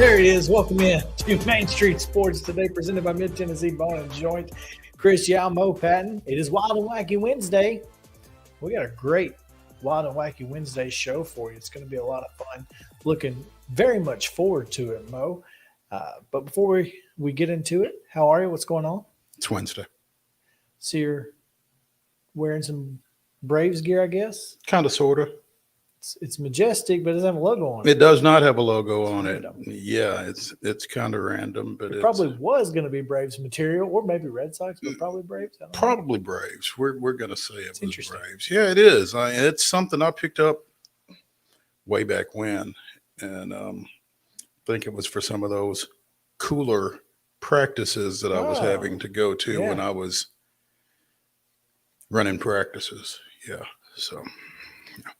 There he is. Welcome in to Main Street Sports today, presented by Mid-Tennessee Bone and Joint. Chris Yow, Mo Patton. It is Wild and Wacky Wednesday. We got a great Wild and Wacky Wednesday show for you. It's going to be a lot of fun. Looking very much forward to it, Mo. But before we get into it, how are you? What's going on? It's Wednesday. So you're wearing some Braves gear, I guess? Kind of, sort of. It's majestic, but it doesn't have a logo on it. It does not have a logo on it. Yeah, it's kind of random, but it probably was going to be Braves material, or maybe Red Sox, but probably Braves. Probably Braves. We're going to say it was Braves. Yeah, it is. It's something I picked up way back when, and I think it was for some of those cooler practices that I was having to go to when I was running practices. Yeah, so.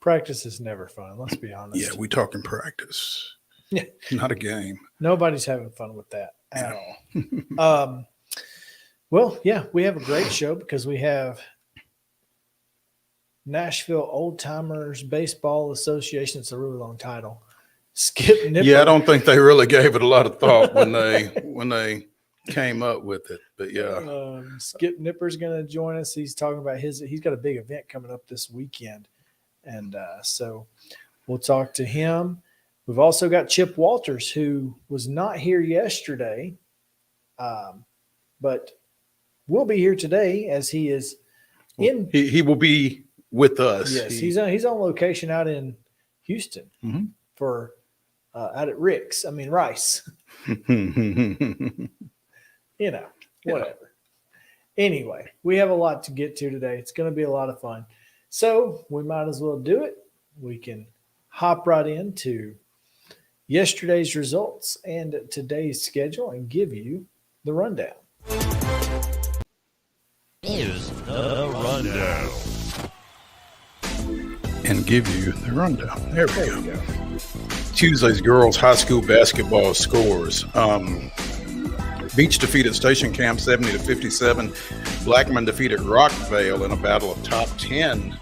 Practice is never fun. Let's be honest. Yeah, we talking practice. Yeah, not a game. Nobody's having fun with that at all. Well, yeah, we have a great show because we have Nashville Old Timers Baseball Association. It's a really long title. Skip Nipper. Yeah, I don't think they really gave it a lot of thought when they came up with it. But yeah, Skip Nipper's going to join us. He's talking about he's got a big event coming up this weekend. And so we'll talk to him. We've also got Chip Walters, who was not here yesterday, but will be here today as he is in. He will be with us. Yes, he's on location out in Houston for out at Rice. Whatever. Anyway, we have a lot to get to today. It's going to be a lot of fun. So we might as well do it. We can hop right into yesterday's results and today's schedule and give you the rundown. Here's the rundown. And give you the rundown. There we go. Tuesday's girls high school basketball scores. Beach defeated Station Camp 70-57. Blackman defeated Rockvale in a battle of top 10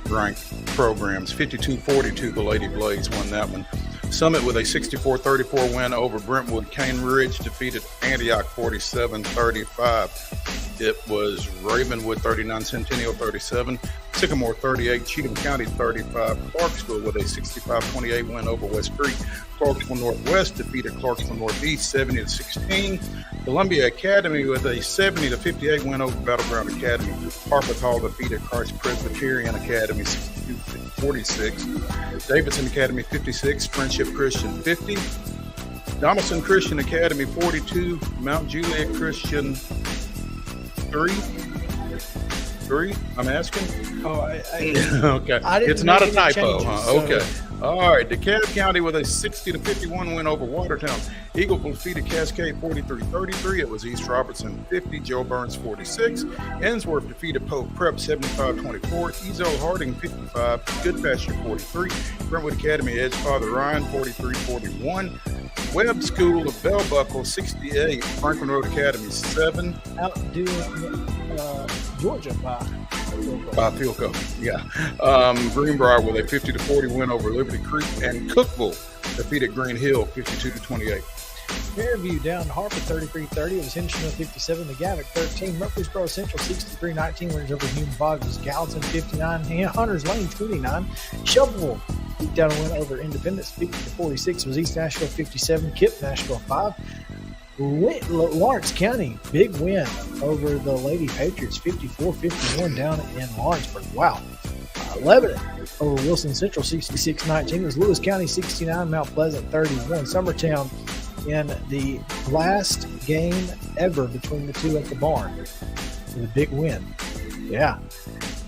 ranked programs. 52-42, the Lady Blades won that one. Summit with a 64-34 win over Brentwood. Cane Ridge defeated Antioch 47-35. It was Ravenwood 39, Centennial 37, Sycamore 38, Cheatham County 35, Clarksville with a 65-28 win over West Creek. Clarksville Northwest defeated Clarksville Northeast 70-16. Columbia Academy with a 70-58 win over Battleground Academy. Harpeth Hall defeated Christ Presbyterian Academy 62-46. Davidson Academy 56, Friendship Christian 50. Donaldson Christian Academy 42, Mount Juliet Christian 3. I'm asking. Oh, Okay. It's not a typo, huh? So. Okay. All right. DeKalb County with a 60-51 win over Watertown. Eagleville defeated Cascade 43-33. It was East Robertson 50, Joe Burns 46. Ensworth defeated Pope Prep 75-24. Ezo Harding 55, Good Pasture 43. Brentwood Academy edged Father Ryan 43-41. Webb School of Bell Buckle 68. Franklin Road Academy 7. Outdoing Georgia by field goal. Yeah. Greenbrier with a 50-40 win over Liberty Creek, and Cookville defeated Green Hill 52-28. Fairview down to Harper 33-30. It was Hendersonville 57, McGavock 13. Murfreesboro Central 63-19 winners over Hume Boggs was Gallatin 59, Hunters Lane 29. Shelbyville beat down a win over Independence 50-46 was East Nashville 57, Kip Nashville 5. Lawrence County, big win over the Lady Patriots, 54-51 down in Lawrenceburg. Wow. Lebanon over Wilson Central, 66-19. It was Lewis County, 69, Mount Pleasant, 31. Summertown in the last game ever between the two at the barn with a big win. Yeah.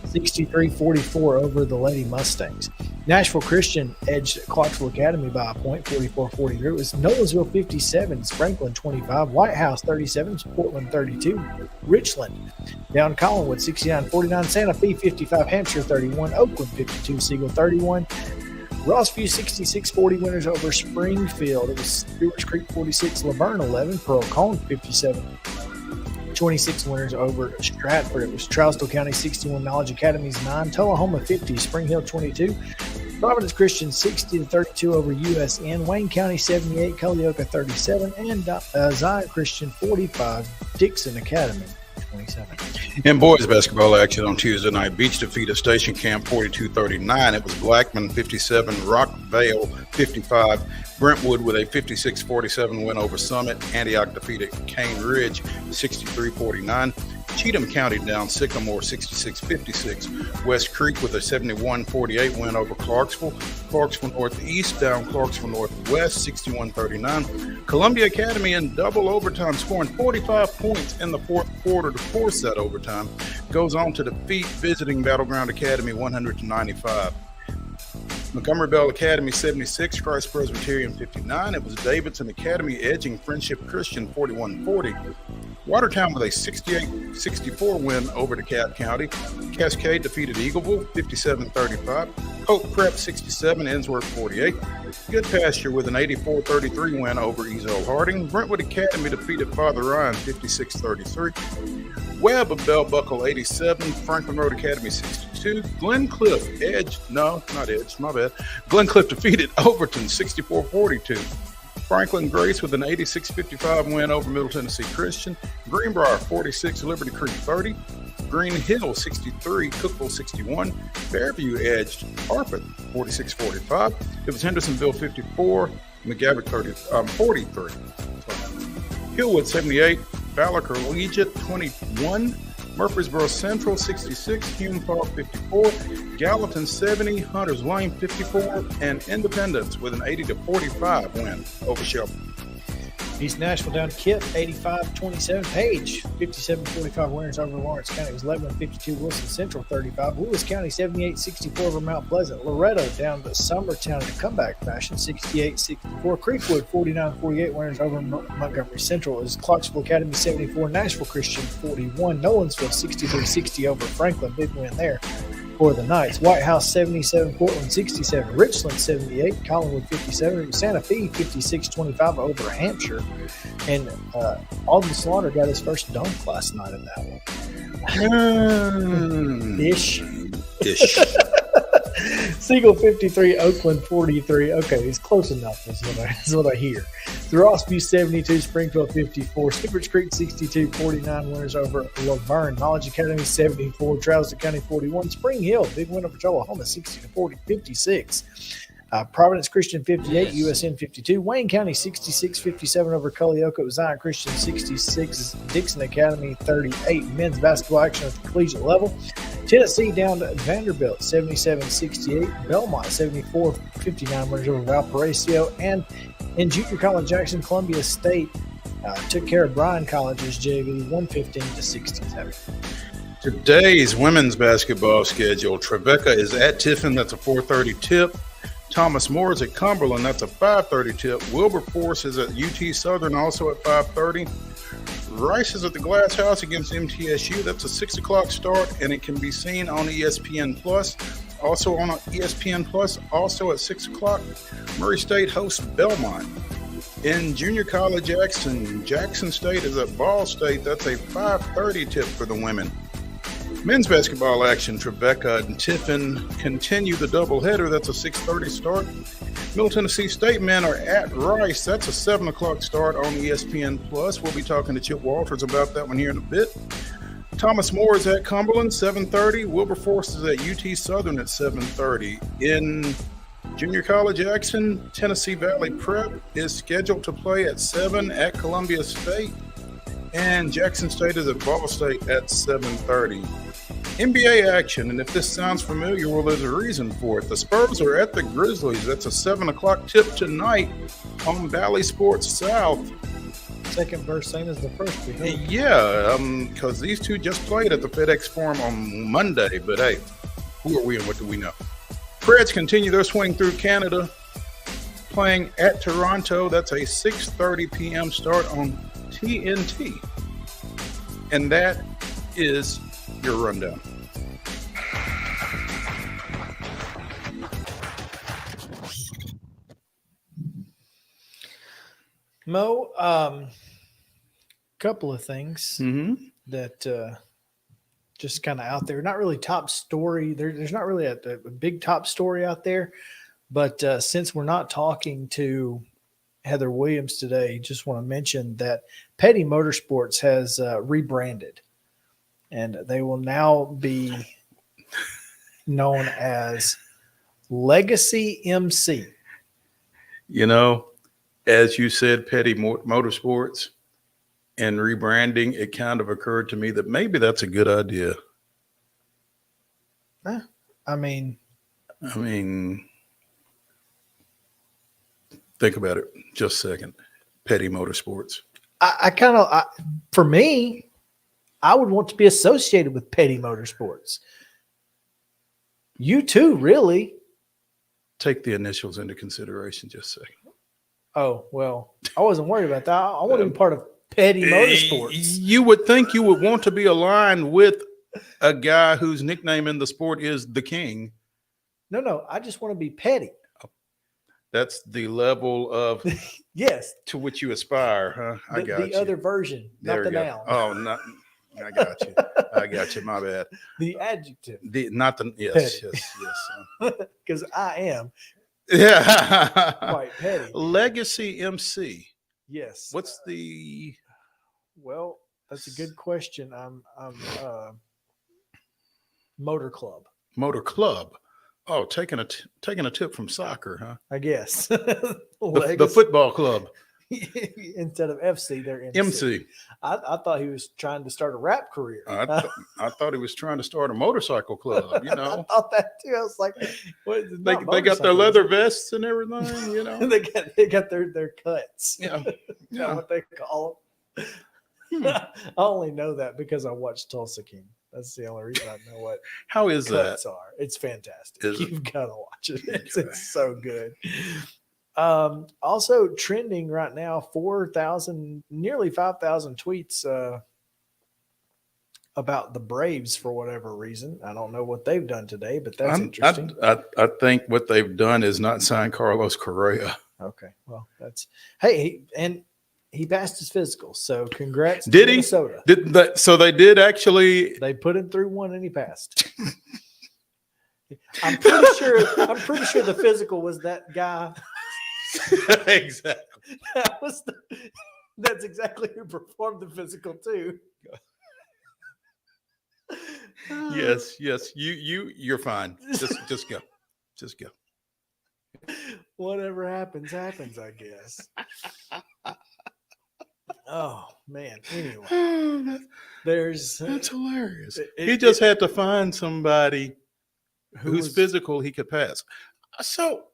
63-44 over the Lady Mustangs. Nashville Christian edged Clarksville Academy by a point, 44-43. It was Nolensville 57, Franklin 25, White House 37, Portland 32, Richland down Collinwood 69-49, Santa Fe 55, Hampshire 31, Oakland 52, Siegel 31. Rossview 66-40 winners over Springfield. It was Stewart's Creek 46, Laverne 11, Pearl Cone 57. 26 winners over Stratford. It was Trousdale County 61, Knowledge Academies 9, Tullahoma 50, Spring Hill 22, Providence Christian 60-32 over USN, Wayne County 78, Culleoka 37, and Zion Christian 45, Dixon Academy 27. In boys basketball action on Tuesday night, Beach defeated Station Camp 42-39. It was Blackman 57, Rockvale 55, Brentwood with a 56-47 win over Summit. Antioch defeated Cane Ridge 63-49. Cheatham County down Sycamore 66-56. West Creek with a 71-48 win over Clarksville. Clarksville Northeast down Clarksville Northwest 61-39. Columbia Academy in double overtime, scoring 45 points in the fourth quarter to force that overtime. Goes on to defeat visiting Battleground Academy 100-95. Montgomery Bell Academy 76, Christ Presbyterian 59. It was Davidson Academy edging Friendship Christian 41-40. Watertown with a 68-64 win over DeKalb County. Cascade defeated Eagleville 57-35. Hope Prep 67, Ensworth 48. Good Pasture with an 84-33 win over Ezo Harding. Brentwood Academy defeated Father Ryan 56-33. Webb of Bell Buckle 87, Franklin Road Academy 62. Glencliff Glencliff defeated Overton 64-42. Franklin Grace with an 86-55 win over Middle Tennessee Christian. Greenbrier 46, Liberty Creek 30. Green Hill 63, Cookville 61. Fairview edged Harpeth 46-45. It was Hendersonville 54, McGavock 43. Hillwood 78, Valor Collegiate 21. Murfreesboro Central 66, Hume Park 54, Gallatin 70, Hunters Lane 54, and Independence with an 80-45 win over Shelby. East Nashville down to Kip 85-27. Page 57-45 winners over Lawrence County. It was Lebanon 52, Wilson Central 35. Lewis County 78-64 over Mount Pleasant. Loretto down to Summertown in a comeback fashion 68-64. Creekwood 49-48 winners over Montgomery Central. It was Clarksville Academy 74, Nashville Christian 41. Nolensville 63-60 over Franklin. Big win there for the Knights. White House 77, Portland 67, Richland 78, Collinwood 57, Santa Fe 56-25 over Hampshire. And Alden Slaughter got his first dunk last night in that one. Ish. Siegel 53, Oakland 43. Okay, he's close enough is what I hear. The Rossview 72, Springfield 54, Stewart's Creek 62, 49 winners over Laverne. Knowledge Academy 74, Trousdale County 41, Spring Hill, big win over Tullahoma 60-40, 56. Providence Christian 58, USN 52, Wayne County 66-57 over Culleoka. It was Zion Christian 66, Dixon Academy 38. Men's basketball action at the collegiate level. Tennessee down to Vanderbilt, 77-68. Belmont, 74-59 winners over Valparaiso. And in junior college action, Columbia State took care of Bryan College's JV, 115-67. Today's women's basketball schedule. Trevecca is at Tiffin. That's a 4:30 tip. Thomas More is at Cumberland. That's a 5:30 tip. Wilberforce is at UT Southern, also at 5:30. Rice is at the Glass House against MTSU. That's a 6 o'clock start, and it can be seen on ESPN Plus. Also on ESPN Plus, also at 6 o'clock, Murray State hosts Belmont. In junior college action, Jackson State is at Ball State. That's a 5:30 tip for the women. Men's basketball action, Trevecca and Tiffin continue the doubleheader. That's a 6:30 start. Middle Tennessee State men are at Rice. That's a 7 o'clock start on ESPN Plus. We'll be talking to Chip Walters about that one here in a bit. Thomas More is at Cumberland, 7:30. Wilberforce is at UT Southern at 7:30. In junior college action, Tennessee Valley Prep is scheduled to play at 7 at Columbia State. And Jackson State is at Ball State at 7:30. NBA action, and if this sounds familiar, well, there's a reason for it. The Spurs are at the Grizzlies. That's a 7 o'clock tip tonight on Valley Sports South. Second verse, same as the first. Yeah, because these two just played at the FedEx Forum on Monday. But hey, who are we and what do we know? Preds continue their swing through Canada, playing at Toronto. That's a 6:30 p.m. start on TNT. And that is your rundown. Mo, couple of things that just kind of out there. Not really top story. There's not really a big top story out there. But since we're not talking to Heather Williams today, just want to mention that Petty Motorsports has rebranded. And they will now be known as Legacy MC. You know, as you said, Petty Motorsports and rebranding, it kind of occurred to me that maybe that's a good idea. I mean, think about it just a second. Petty Motorsports. For me, I would want to be associated with Petty Motorsports. You too, really. Take the initials into consideration just a second. Oh, well, I wasn't worried about that. I want to be part of Petty Motorsports. You would think you would want to be aligned with a guy whose nickname in the sport is the King. No, I just want to be petty. That's the level of yes to which you aspire, huh? I got you. The other version, there not the noun. Oh, not. I got you. My bad. The adjective. Yes. Because I am. Yeah. Quite petty. Legacy MC. Yes. What's the? Well, that's a good question. I'm Motor Club. Motor Club. Oh, taking a tip from soccer, huh? I guess. The football club. Instead of FC, they're MC. MC. I thought he was trying to start a rap career. I thought he was trying to start a motorcycle club, you know. I thought that too. I was like, what? They got their leather vests and everything, you know. they got their cuts. Yeah. What they call them. I only know that because I watched Tulsa King. That's the only reason I know what. How is cuts that? Are. It's fantastic. Is You've got to watch it. It's so good. Also trending right now, 4,000, nearly 5,000 tweets about the Braves for whatever reason. I don't know what they've done today, but that's interesting. I think what they've done is not sign Carlos Correa. Okay, well, that's he passed his physical, so congrats. Did to he? Minnesota. So they did actually. They put him through one, and he passed. I'm pretty sure the physical was that guy. Exactly. That's exactly who performed the physical too. Yes. You're fine. Just go. Just go. Whatever happens, I guess. Oh man. Anyway, Oh, there's that's hilarious. it, He it, just had to find somebody who whose was physical he could pass. So,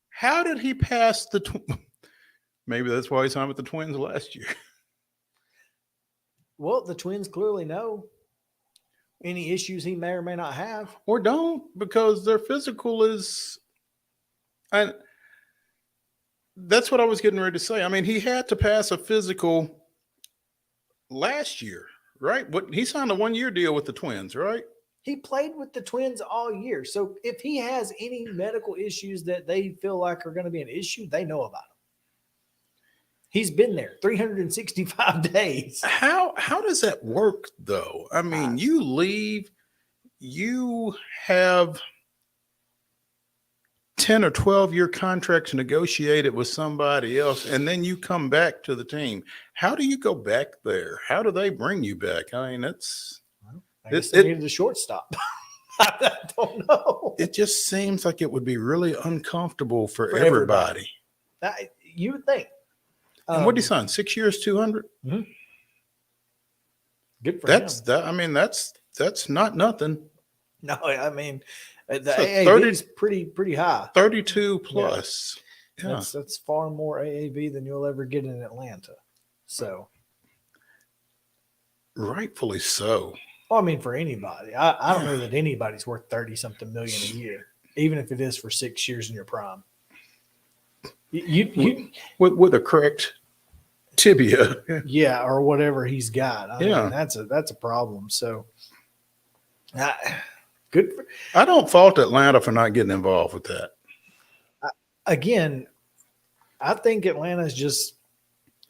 how did he pass the? Maybe that's why he signed with the Twins last year. well. The Twins clearly know any issues he may or may not have. Or don't, because their physical is. And that's what I was getting ready to say. I mean, he had to pass a physical last year, right? What he signed a 1 year deal with the Twins, right? He played with the Twins all year. So if he has any medical issues that they feel like are going to be an issue, they know about him. He's been there 365 days. How does that work though? I mean, you leave, you have 10 or 12-year contracts negotiated with somebody else, and then you come back to the team. How do you go back there? How do they bring you back? I mean, I guess they needed a shortstop. I don't know. it just seems like it would be really uncomfortable for everybody. You would think. And what did he sign? 6 years, 200. Mm-hmm. Good for that's him. that. I mean, that's not nothing. No, I mean the So AAV is pretty high. 32 plus. Yeah. That's far more AAV than you'll ever get in Atlanta. So Rightfully so. well, I mean, for anybody, I don't know that anybody's worth 30-something million a year, even if it is for 6 years in your prime. You with a correct tibia. yeah, or whatever he's got. I Yeah. mean, that's a problem. So, good. I don't fault Atlanta for not getting involved with that. Again, I think Atlanta's just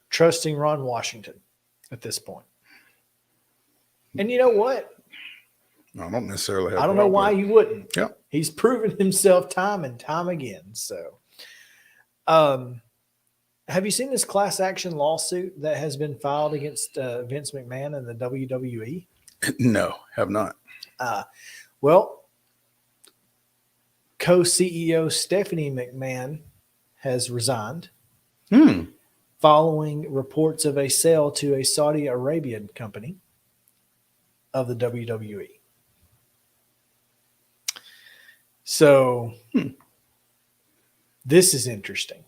trusting Ron Washington at this point. And you know what? I don't necessarily have I don't know why you wouldn't. Yeah. He's proven himself time and time again. So, have you seen this class action lawsuit that has been filed against Vince McMahon and the WWE? No, have not. Well, co-CEO Stephanie McMahon has resigned following reports of a sale to a Saudi Arabian company of the WWE. So this is interesting.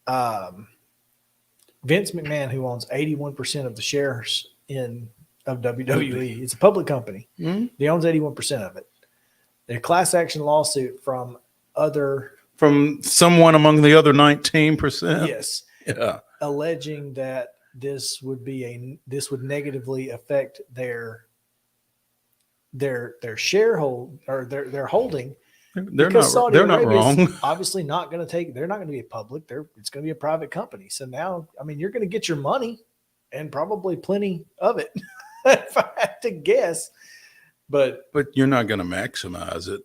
Vince McMahon, who owns 81% of the shares of WWE, it's a public company. He owns 81% of it. A class action lawsuit from someone among the other 19%. Yes. Yeah. Alleging that this would negatively affect their sharehold or their holding. They're not wrong. Obviously not going to they're not going to be a public. It's going to be a private company. So now, I mean, you're going to get your money and probably plenty of it, if I had to guess. But you're not going to maximize it.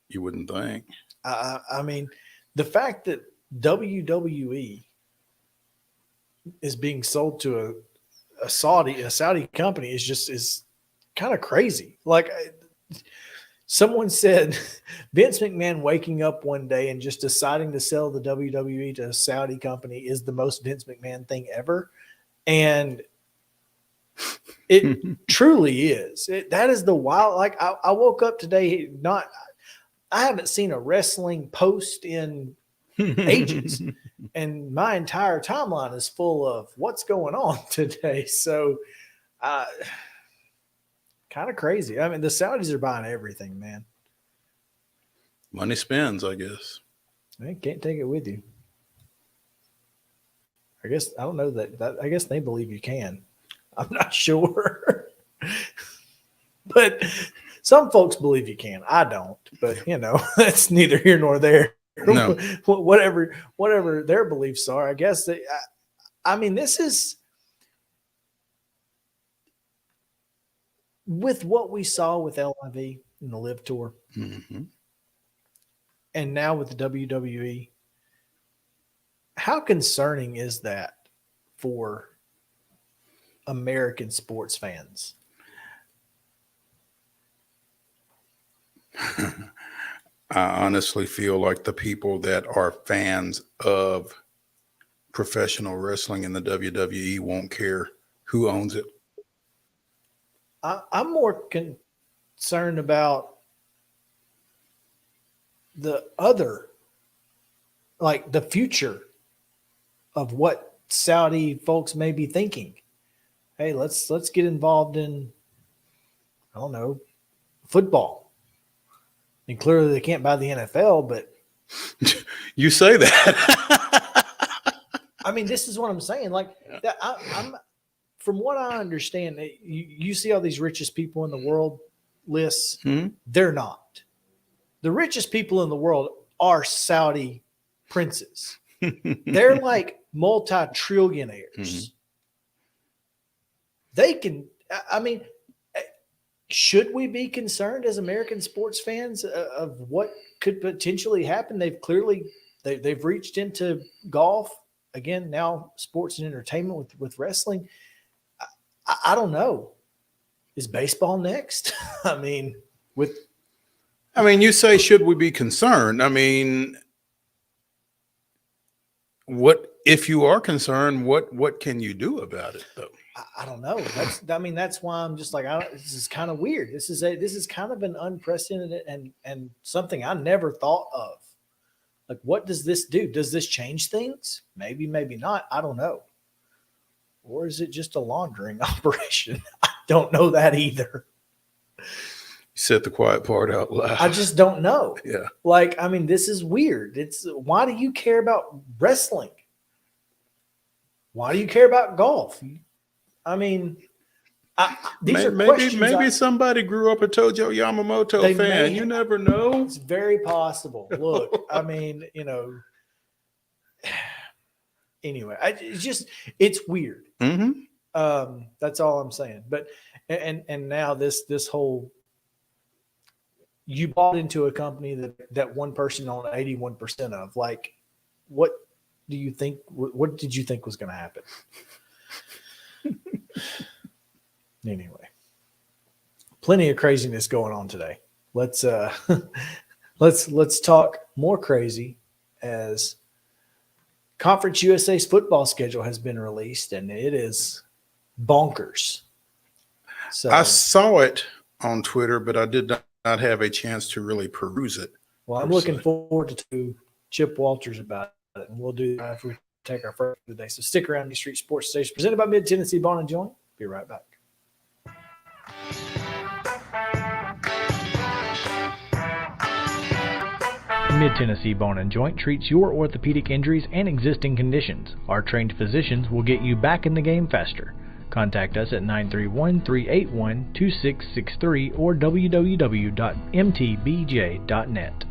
You wouldn't think. I mean, the fact that WWE is being sold to a Saudi company is kind of crazy. Like someone said, Vince McMahon waking up one day and just deciding to sell the WWE to a Saudi company is the most Vince McMahon thing ever. And it truly is. That is the wild. Like I woke up today, I haven't seen a wrestling post in ages, and my entire timeline is full of what's going on today. So, kind of crazy. I mean, the Saudis are buying everything, man. Money spends, I guess. They can't take it with you. I guess I don't know that. I guess they believe you can. I'm not sure, but some folks believe you can. I don't, but that's neither here nor there. No. whatever their beliefs are, I guess. I mean, this is with what we saw with LIV in the Live Tour, and now with the WWE. How concerning is that for American sports fans? I honestly feel like the people that are fans of professional wrestling in the WWE won't care who owns it. I'm more concerned about the other, like the future of what Saudi folks may be thinking. Hey, let's get involved in, I don't know, football. And clearly they can't buy the NFL, but You say that. I mean, this is what I'm saying. Like that, I'm from what I understand, you see all these richest people in the world lists. They're not. The richest people in the world are Saudi princes. They're like multi-trillionaires. They can, I mean, should we be concerned as American sports fans of what could potentially happen? They've reached into golf again, now sports and entertainment with wrestling. I don't know. Is baseball next? I mean, you say, should we be concerned? I mean, what if you are concerned? What can you do about it, though? I don't know. That's why I'm just like, this is kind of weird. This is kind of an unprecedented and something I never thought of. Like, what does this do? Does this change things? Maybe, maybe not. I don't know. Or is it just a laundering operation? I don't know that either. You said the quiet part out loud. I just don't know. Yeah. Like, I mean, this is weird. Why do you care about wrestling? Why do you care about golf? I mean, these are questions. Maybe somebody grew up a Tojo Yamamoto fan. You never know. It's very possible. Look, I mean, anyway, it's weird. That's all I'm saying. But and now this whole, you bought into a company that one person owned 81% of. Like, what do you think? What did you think was going to happen? Anyway, plenty of craziness going on today. Let's talk more crazy as Conference USA's football schedule has been released, and it is bonkers. So I saw it on Twitter, but I did not have a chance to really peruse it. Well, I'm looking forward to Chip Walters about it, and we'll do that if we take our first of the day. So stick around, the Street Sports Station, presented by Mid-Tennessee Bone and Joint. Be right back. Mid-Tennessee Bone and Joint treats your orthopedic injuries and existing conditions. Our trained physicians will get you back in the game faster. Contact us at 931-381-2663 or www.mtbj.net.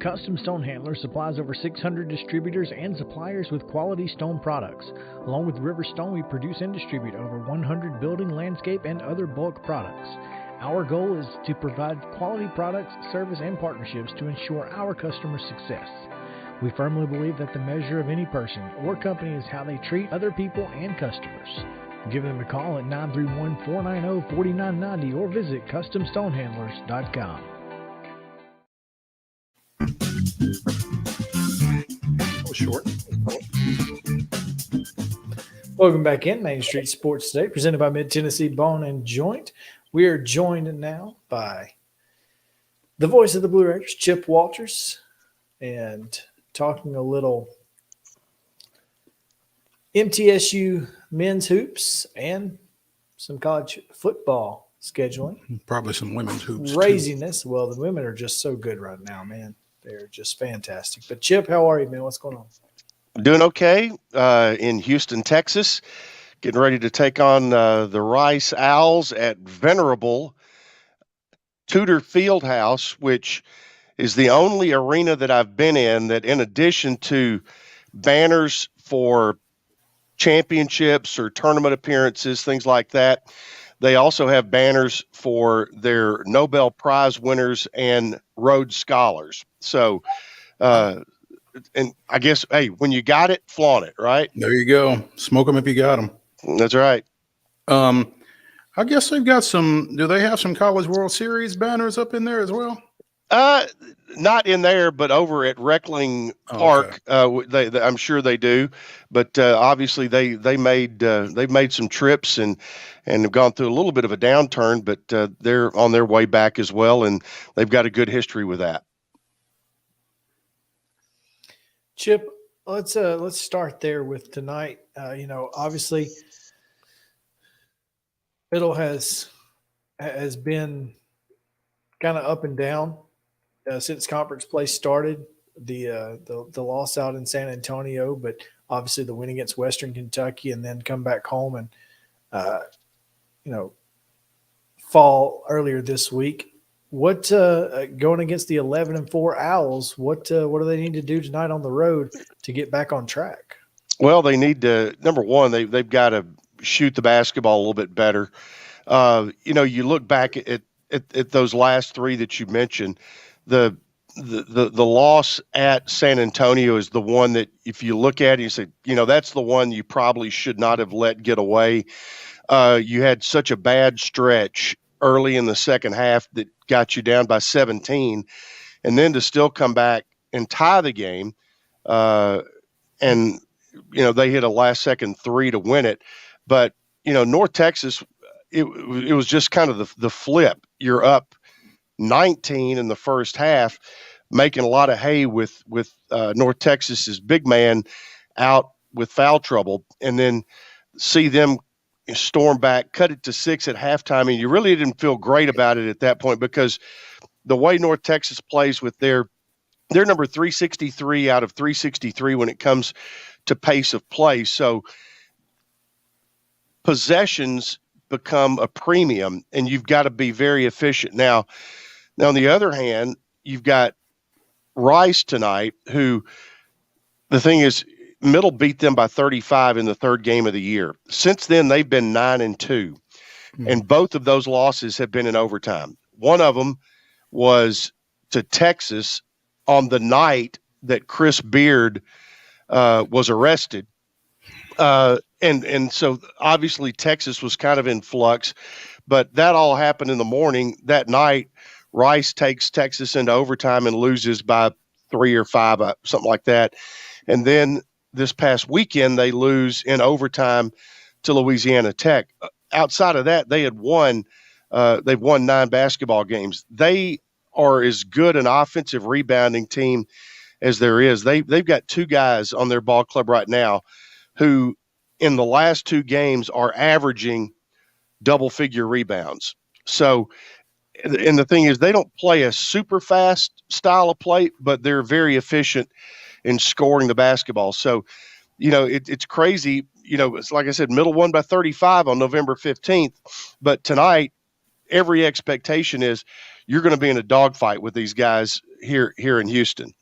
Custom Stone Handlers supplies over 600 distributors and suppliers with quality stone products. Along with River Stone, we produce and distribute over 100 building, landscape, and other bulk products. Our goal is to provide quality products, service, and partnerships to ensure our customers' success. We firmly believe that the measure of any person or company is how they treat other people and customers. Give them a call at 931-490-4990 or visit CustomStonehandlers.com. Short. Welcome back in Main Street Sports Today, presented by Mid-Tennessee Bone and Joint. We are joined now by the voice of the Blue Raiders, Chip Walters, and talking a little MTSU men's hoops and some college football scheduling. Probably some women's hoops. Craziness. Too. Well, the women are just so good right now, man. They're just fantastic. But Chip, how are you, man? What's going on? Doing okay in Houston, Texas. Getting ready to take on the Rice Owls at venerable Tudor Fieldhouse, which is the only arena that I've been in that, in addition to banners for championships or tournament appearances, things like that, they also have banners for their Nobel Prize winners and Rhodes Scholars. So and I guess, hey, when you got it, flaunt it, right? There you go. Smoke them if you got them. That's right. I guess they've got some. Do they have some College World Series banners up in there as well? Not in there, but over at Reckling Park, I'm sure they do. But obviously, they've made some trips and have gone through a little bit of a downturn, but they're on their way back as well, and they've got a good history with that. Chip, let's start there with tonight. Obviously, Middle has been kind of up and down since conference play started. The loss out in San Antonio, but obviously the win against Western Kentucky, and then come back home and fall earlier this week. What going against the 11-4 Owls? What do they need to do tonight on the road to get back on track? Well, they need to, number one, they've got to shoot the basketball a little bit better. You look back at those last three that you mentioned. The loss at San Antonio is the one that, if you look at it, you say, that's the one you probably should not have let get away. You had such a bad stretch early in the second half that got you down by 17, and then to still come back and tie the game. And they hit a last second three to win it. But, North Texas, it was just kind of the flip. You're up 19 in the first half, making a lot of hay with North Texas's big man out with foul trouble, and then see them storm back, cut it to 6 at halftime. And you really didn't feel great about it at that point, because the way North Texas plays with their number 363 out of 363 when it comes to pace of play. So possessions become a premium, and you've got to be very efficient. Now on the other hand, you've got Rice tonight, who, the thing is, Middle beat them by 35 in the third game of the year. Since then, they've been 9-2, and both of those losses have been in overtime. One of them was to Texas on the night that Chris Beard was arrested. And so obviously Texas was kind of in flux, but that all happened in the morning. That night, Rice takes Texas into overtime and loses by 3 or 5, something like that. And then this past weekend, they lose in overtime to Louisiana Tech. Outside of that, they had won. They've won 9 basketball games. They are as good an offensive rebounding team as there is. They've got 2 guys on their ball club right now who, in the last 2 games, are averaging double-figure rebounds. So, and the thing is, they don't play a super fast style of play, but they're very efficient in scoring the basketball. So, it's crazy. It's like I said, Middle won by 35 on November 15th, but tonight, every expectation is you're going to be in a dogfight with these guys here in Houston.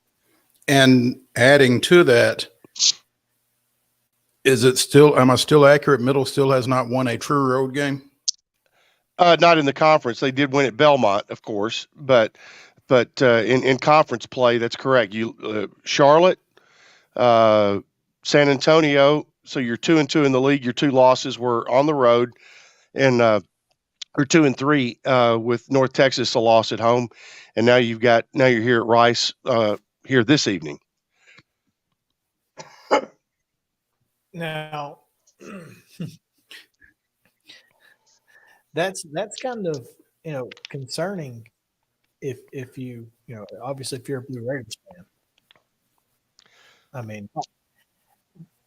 And adding to that, am I still accurate? Middle still has not won a true road game? Not in the conference. They did win at Belmont, of course, but in conference play, that's correct. Charlotte, San Antonio. So you're 2-2 in the league. Your 2 losses were on the road, and or 2-3 with North Texas, a loss at home, and now you're here at Rice here this evening. Now, that's kind of concerning if you obviously if you're a Blue Raiders fan. I mean,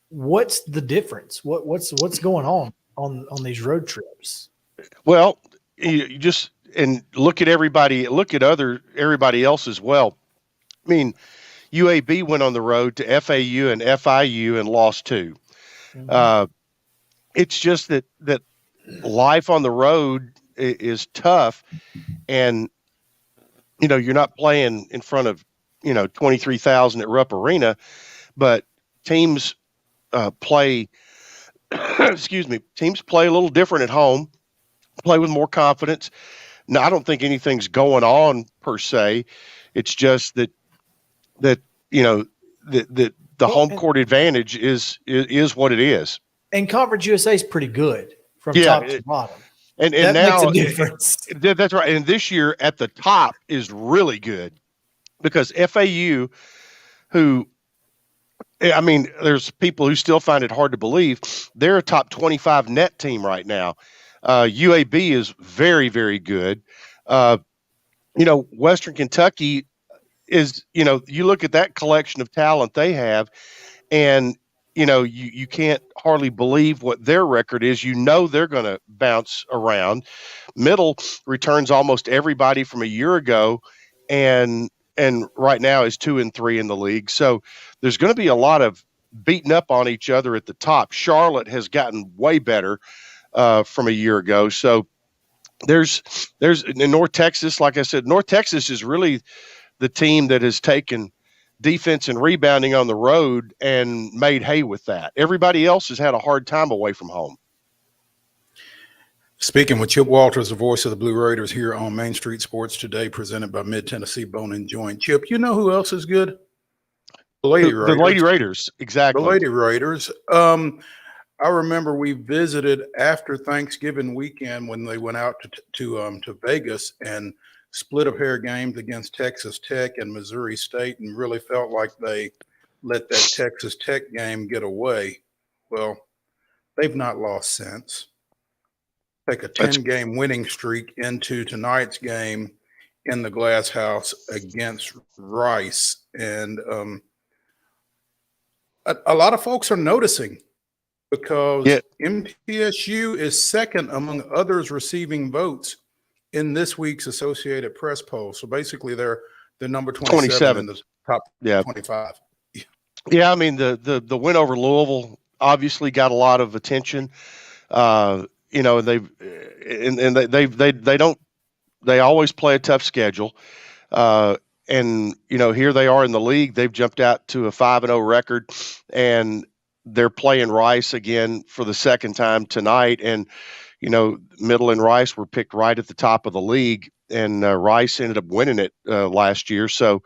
what's the difference? What's going on these road trips? Well, you just and look at everybody else as well. I mean, UAB went on the road to FAU and FIU and lost 2. Mm-hmm. It's just that life on the road is tough, and you're not playing in front of 23,000 at Rupp Arena, but teams play. Teams play a little different at home, play with more confidence. Now, I don't think anything's going on per se. It's just that the home court advantage is what it is. And Conference USA is pretty good from top to bottom. And that now makes a difference. That's right. And this year at the top is really good because FAU, who, I mean, there's people who still find it hard to believe, they're a top 25 net team right now. UAB is very, very good. Western Kentucky is, you look at that collection of talent they have, and you can't hardly believe what their record is. They're going to bounce around. Middle returns almost everybody from a year ago, and right now is 2-3 in the league. So there's going to be a lot of beating up on each other at the top. Charlotte has gotten way better from a year ago. So there's in North Texas, like I said, North Texas is really the team that has taken defense and rebounding on the road and made hay with that. Everybody else has had a hard time away from home. Speaking with Chip Walters, the voice of the Blue Raiders, here on Main Street Sports Today, presented by Mid-Tennessee Bone and Joint. Chip, you know who else is good? The Lady Raiders. The Lady Raiders, exactly. The Lady Raiders. I remember we visited after Thanksgiving weekend when they went out to Vegas and split a pair of games against Texas Tech and Missouri State, and really felt like they let that Texas Tech game get away. Well, they've not lost since. Take a 10-game winning streak into tonight's game in the Glass House against Rice. And a lot of folks are noticing because MTSU is second among others receiving votes in this week's Associated Press poll. So basically they're number 27 in the top 25. Yeah, I mean the win over Louisville obviously got a lot of attention. They always play a tough schedule. And here they are in the league. They've jumped out to a 5-0 record, and they're playing Rice again for the second time tonight. And Middle and Rice were picked right at the top of the league, and Rice ended up winning it last year. So,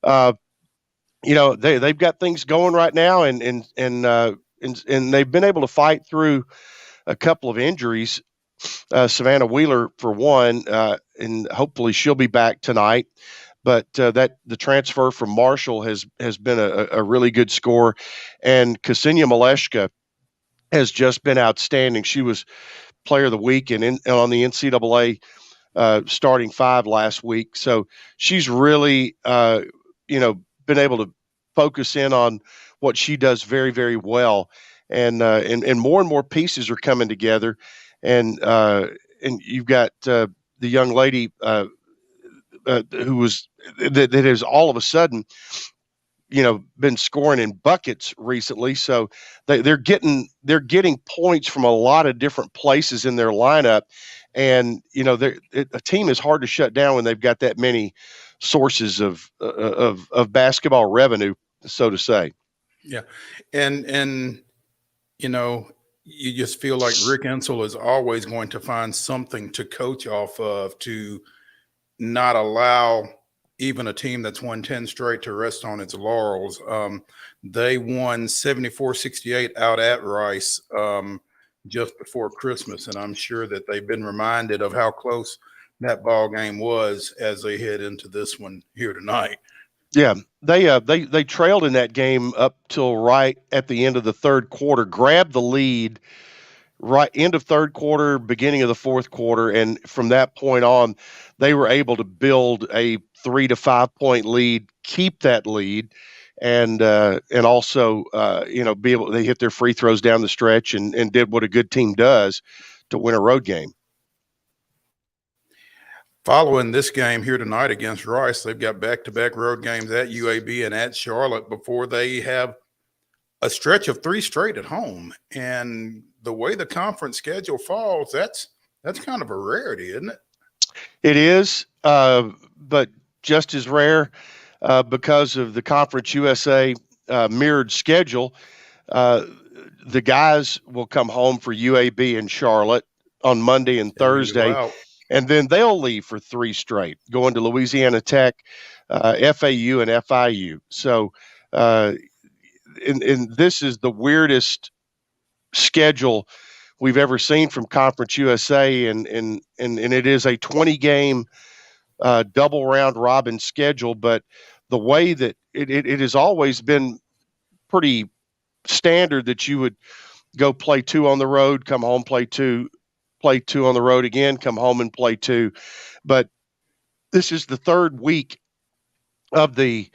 they've got things going right now, and they've been able to fight through a couple of injuries. Savannah Wheeler, for one, and hopefully she'll be back tonight. But the transfer from Marshall has been a really good score, and Ksenia Maleshka has just been outstanding. She was Player of the Week and on the NCAA starting five last week. So she's really been able to focus in on what she does very, very well, and more pieces are coming together, and you've got the young lady who has all of a sudden been scoring in buckets recently. So they're getting points from a lot of different places in their lineup, and a team is hard to shut down when they've got that many sources of basketball revenue, so to say. Yeah, and you just feel like Rick Insell is always going to find something to coach off of to not allow even a team that's won 10 straight to rest on its laurels. They won 74-68 out at Rice just before Christmas, and I'm sure that they've been reminded of how close that ball game was as they head into this one here tonight. Yeah, they trailed in that game up till right at the end of the third quarter, grabbed the lead right end of third quarter, beginning of the fourth quarter, and from that point on, they were able to build a 3 to 5 point lead, keep that lead, and also be able they hit their free throws down the stretch and did what a good team does to win a road game. Following this game here tonight against Rice, they've got back-to-back road games at UAB and at Charlotte before they have a stretch of 3 straight at home. And the way the conference schedule falls, that's kind of a rarity, isn't it? It is, but just as rare because of the Conference USA mirrored schedule. The guys will come home for UAB and Charlotte on Monday and Thursday. Wow. And then they'll leave for 3 straight, going to Louisiana Tech, FAU, and FIU. So And this is the weirdest schedule we've ever seen from Conference USA, and it is a 20-game double round robin schedule. But the way that it has always been pretty standard that you would go play 2 on the road, come home, play 2 on the road again, come home and play 2. But this is the third week of the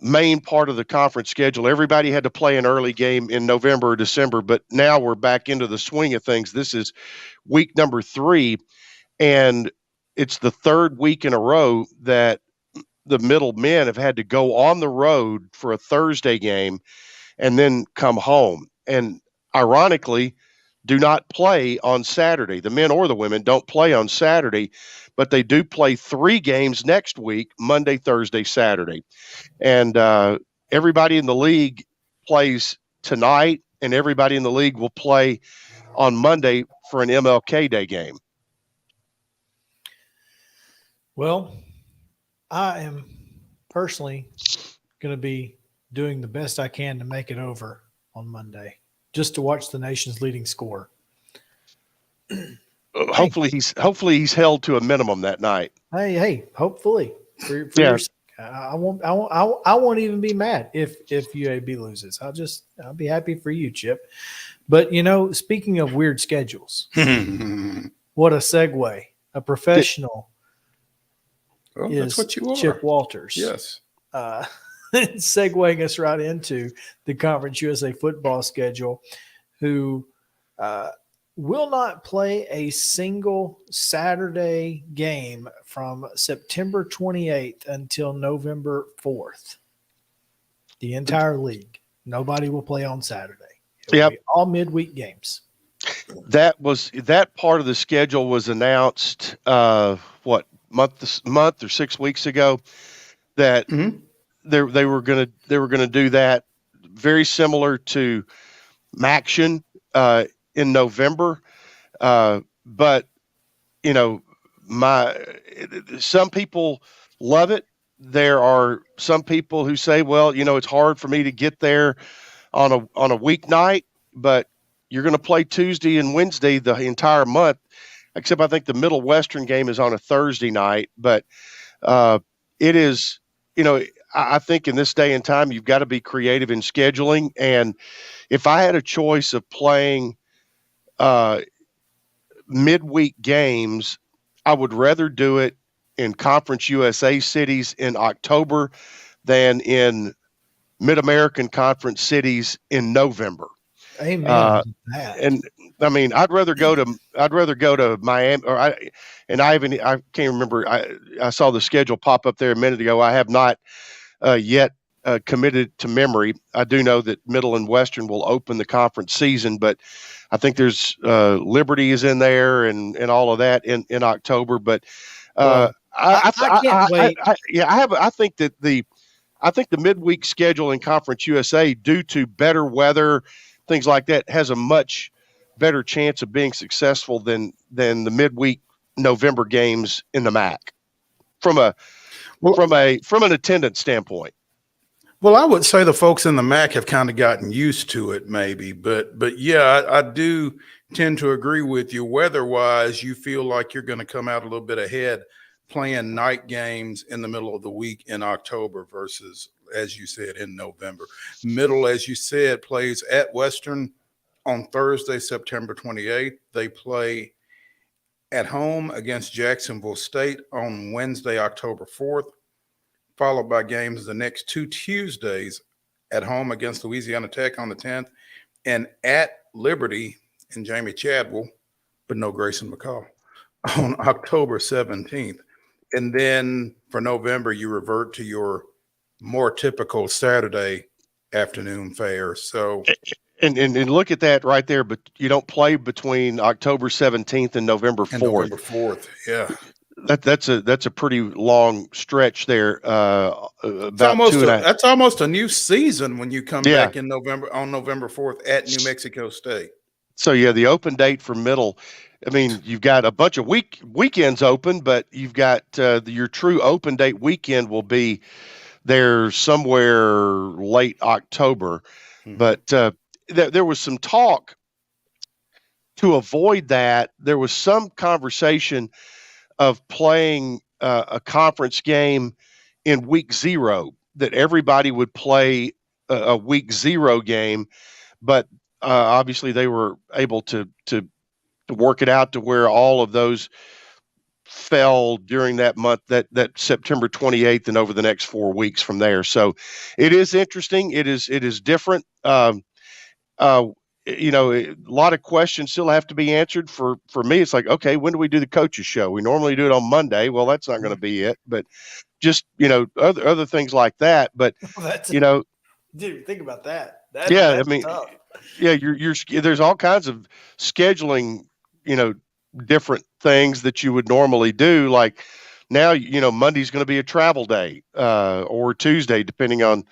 main part of the conference schedule. Everybody had to play an early game in November or December, but now we're back into the swing of things. This is week number 3, and it's the third week in a row that the middle men have had to go on the road for a Thursday game and then come home. And ironically, do not play on Saturday. The men or the women don't play on Saturday, but they do play 3 games next week, Monday, Thursday, Saturday. And everybody in the league plays tonight, and everybody in the league will play on Monday for an MLK Day game. Well, I am personally going to be doing the best I can to make it over on Monday, just to watch the nation's leading scorer. Hopefully he's held to a minimum that night. Hey, hopefully. For Yeah. your, I won't even be mad if UAB loses. I'll be happy for you, Chip. But speaking of weird schedules, what a segue. A professional Well, is that's what you are. Chip Walters. Yes. Segueing us right into the Conference USA football schedule, who will not play a single Saturday game from September 28th until November 4th. The entire league. Nobody will play on Saturday. It'll be all midweek games. That part of the schedule was announced month or 6 weeks ago, that they were gonna do that, very similar to Maction in November. But some people love it. There are some people who say, well, it's hard for me to get there on a weeknight, but you're going to play Tuesday and Wednesday the entire month, except I think the Middle Western game is on a Thursday night. But it is, I think in this day and time, you've got to be creative in scheduling. And if I had a choice of playing midweek games, I would rather do it in Conference USA cities in October than in Mid-American Conference cities in November. Amen. And I mean, I'd rather go to Miami, I can't remember. I saw the schedule pop up there a minute ago. I have not yet committed to memory. I do know that Middle and Western will open the conference season, but I think there's Liberty is in there and all of that in October. But I can't wait. I think the midweek schedule in Conference USA, due to better weather, things like that, has a much better chance of being successful than the midweek November games in the MAC from an attendance standpoint. Well, I would say the folks in the MAC have kind of gotten used to it, maybe, but yeah, I do tend to agree with you. Weather-wise, you feel like you're going to come out a little bit ahead playing night games in the middle of the week in October versus, as you said, in November. Middle, as you said, plays at Western on Thursday, September 28th. They play at home against Jacksonville State on Wednesday, October 4th, followed by games the next 2 Tuesdays at home against Louisiana Tech on the 10th and at Liberty and Jamie Chadwell, but no Grayson McCall, on October 17th. And then for November, you revert to your more typical Saturday afternoon fare. So, and look at that right there, but you don't play between October 17th and November 4th. November 4th, yeah. That's a pretty long stretch there. That's almost a new season when you come back in November on November 4th at New Mexico State. So yeah, the open date for Middle. I mean, you've got a bunch of weekends open, but you've got your true open date weekend will be there somewhere late October. But there was some talk to avoid that. There was some conversation of playing a conference game in week 0, that everybody would play a week 0 game, but obviously they were able to work it out to where all of those fell during that month, that September 28th, and over the next 4 weeks from there. So it is interesting. It is different. A lot of questions still have to be answered. For me, it's like, okay, when do we do the coaches show? We normally do it on Monday. Well, that's not going to be it, but just, other things like that. But, That's dude, think about that. yeah, That's I mean, tough. yeah, there's all kinds of scheduling, different things that you would normally do. Like now, Monday's going to be a travel day, or Tuesday, depending on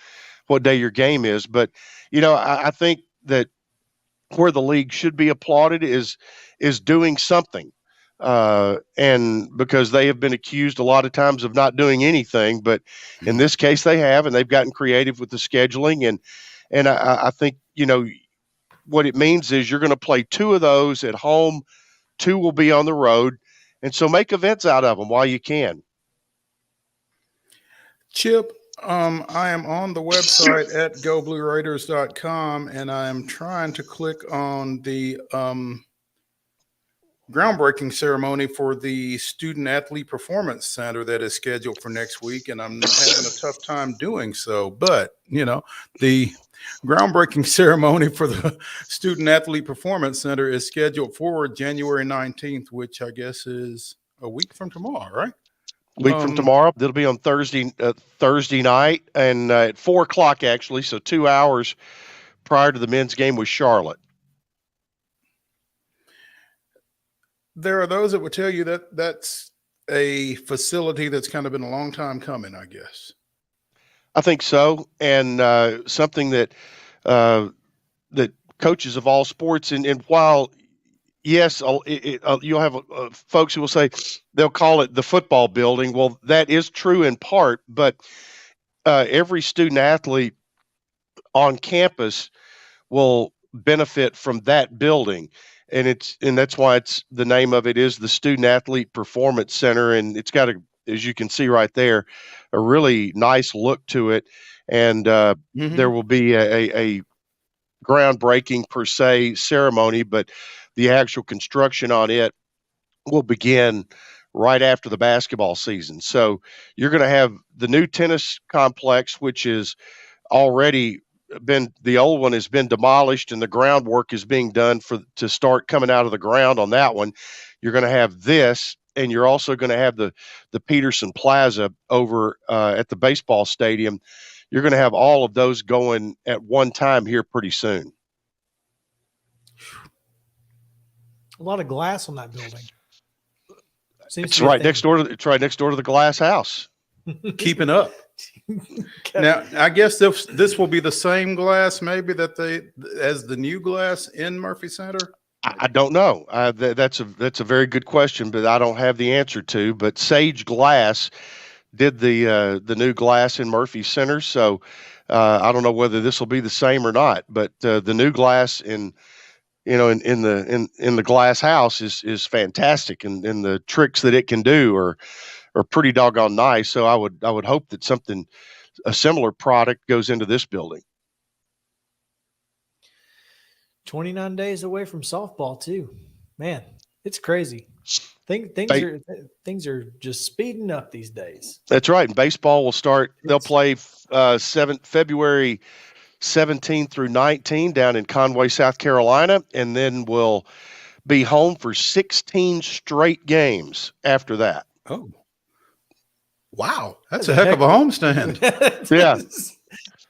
what day your game is. But, I think that where the league should be applauded is doing something. And because they have been accused a lot of times of not doing anything, but in this case they have, and they've gotten creative with the scheduling. And I think, what it means is you're going to play 2 of those at home, 2 will be on the road. And so make events out of them while you can. Chip, I am on the website at goblueraiders.com, and I am trying to click on the groundbreaking ceremony for the Student Athlete Performance Center that is scheduled for next week, and I'm having a tough time doing so. But, the groundbreaking ceremony for the Student Athlete Performance Center is scheduled for January 19th, which I guess is a week from tomorrow, right? Week from tomorrow. It'll be on Thursday night, and at 4:00 actually, so 2 hours prior to the men's game with Charlotte. There are those that would tell you that that's a facility that's kind of been a long time coming, I guess. I think so, and something that that coaches of all sports, and while yes, you'll have folks who will say they'll call it the football building. Well, that is true in part, but every student athlete on campus will benefit from that building. And that's why the name of it is the Student Athlete Performance Center. And it's got as you can see right there, a really nice look to it. And there will be a groundbreaking per se ceremony, but the actual construction on it will begin right after the basketball season. So you're going to have the new tennis complex, which is already the old one has been demolished, and the groundwork is being done to start coming out of the ground on that one. You're going to have this, and you're also going to have the Peterson Plaza over at the baseball stadium. You're going to have all of those going at one time here pretty soon. A lot of glass on that building. It's right next door to the glass house. Keeping up. Now, I guess this will be the same glass maybe as the new glass in Murphy Center. I don't know. That's a very good question, but I don't have the answer to. But Sage Glass did the new glass in Murphy Center, so I don't know whether this will be the same or not. But the new glass in the glass house is fantastic, and the tricks that it can do are pretty doggone nice. So I would hope that a similar product goes into this building. 29 days away from softball too. Man, it's crazy. Things are just speeding up these days. That's right. And baseball will start. They'll play February 17 through 19 down in Conway, South Carolina, and then we'll be home for 16 straight games after that. Oh, wow. That's a heck of a homestand. Yeah.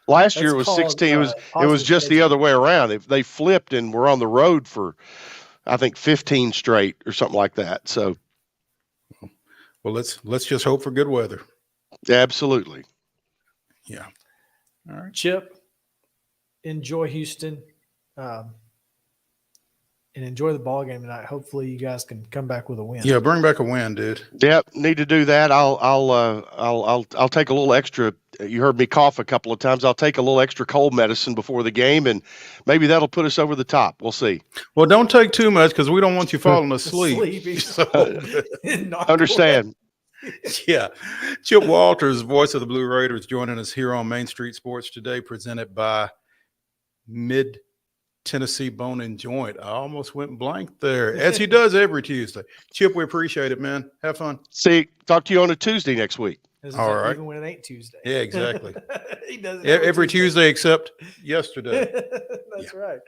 Last year it was 16. It was just the other way around. If they flipped and were on the road for, I think, 15 straight or something like that. So, well, let's just hope for good weather. Absolutely. Yeah. All right. Chip, enjoy Houston. and enjoy the ball game tonight. Hopefully, you guys can come back with a win. Yeah, bring back a win, dude. Yep, need to do that. I'll take a little extra. You heard me cough a couple of times. I'll take a little extra cold medicine before the game, and maybe that'll put us over the top. We'll see. Well, don't take too much because we don't want you falling asleep. So, understand. Yeah. Chip Walters, voice of the Blue Raiders, joining us here on Main Street Sports today, presented by Mid-Tennessee Bone and Joint. I almost went blank there, as he does every Tuesday. Chip, we appreciate it, man. Have fun. See, talk to you on a Tuesday next week. All right. Even when it ain't Tuesday. Yeah, exactly. He does it every Tuesday except yesterday. That's right.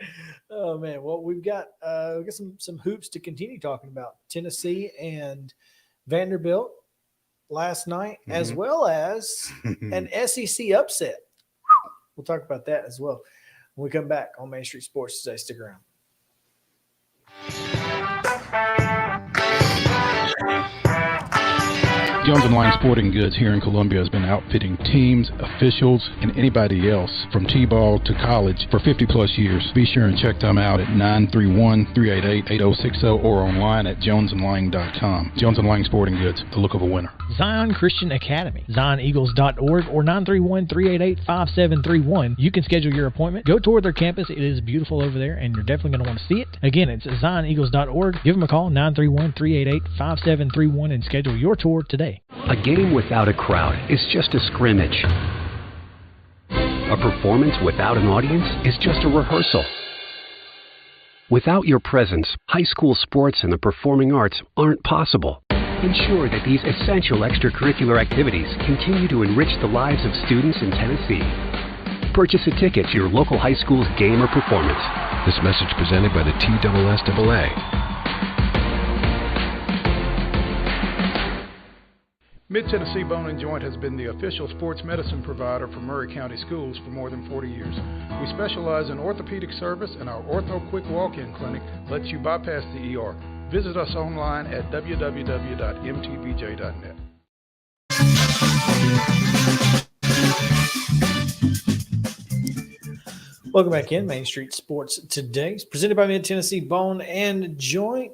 Oh man. Well, we've got some hoops to continue talking about. Tennessee and Vanderbilt last night, as well as an SEC upset. We'll talk about that as well when we come back on Main Street Sports today. Stick around. Jones & Lang Sporting Goods here in Columbia has been outfitting teams, officials, and anybody else from T-ball to college for 50-plus years. Be sure and check them out at 931-388-8060 or online at jonesandlang.com. Jones & Lang Sporting Goods, the look of a winner. Zion Christian Academy, zioneagles.org or 931-388-5731. You can schedule your appointment. Go tour their campus. It is beautiful over there, and you're definitely going to want to see it. Again, it's zioneagles.org. Give them a call, 931-388-5731, and schedule your tour today. A game without a crowd is just a scrimmage. A performance without an audience is just a rehearsal. Without your presence, high school sports and the performing arts aren't possible. Ensure that these essential extracurricular activities continue to enrich the lives of students in Tennessee. Purchase a ticket to your local high school's game or performance. This message presented by the TSSAA. Mid-Tennessee Bone and Joint has been the official sports medicine provider for Murray County Schools for more than 40 years. We specialize in orthopedic service, and our Ortho Quick Walk-In Clinic lets you bypass the ER. Visit us online at www.mtbj.net. Welcome back in Main Street Sports today. It's presented by Mid-Tennessee Bone and Joint.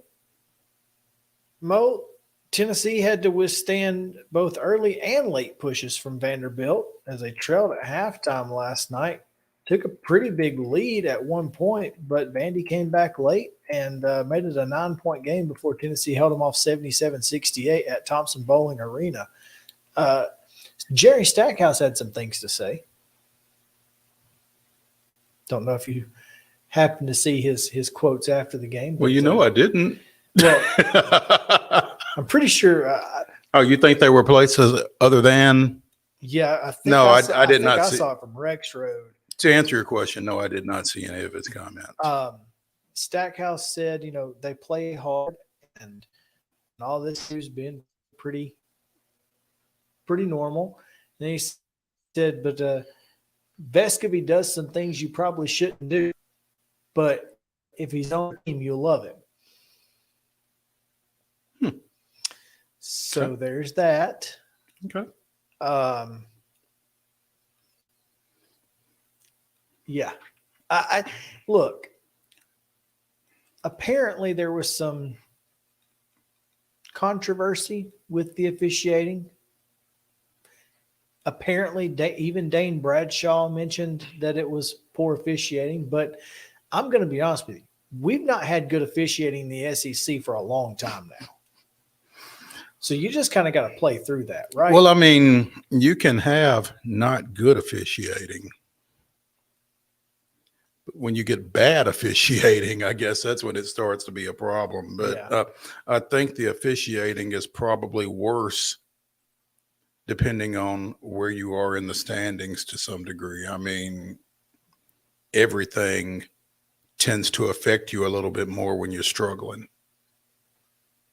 Mo, Tennessee had to withstand both early and late pushes from Vanderbilt as they trailed at halftime last night. Took a pretty big lead at one point, but Vandy came back late and made it a 9-point game before Tennessee held them off 77-68 at Thompson Bowling Arena. Jerry Stackhouse had some things to say. Don't know if you happened to see his quotes after the game. Well, I didn't. Well, I'm pretty sure. Oh, you think they were places other than? Yeah, I think no, I did not I see. saw it from Rex Road. To answer your question, no, I did not see any of his comments. Stackhouse said, they play hard and all this has been pretty normal. And he said, but Vescovy does some things you probably shouldn't do, but if he's on the team, you'll love him. So there's that. Okay. Yeah. I look, apparently there was some controversy with the officiating. Apparently even Dane Bradshaw mentioned that it was poor officiating, but I'm going to be honest with you. We've not had good officiating in the SEC for a long time now. So you just kind of got to play through that, right? Well, I mean, you can have not good officiating. But when you get bad officiating, I guess that's when it starts to be a problem. But I think the officiating is probably worse depending on where you are in the standings to some degree. I mean, everything tends to affect you a little bit more when you're struggling.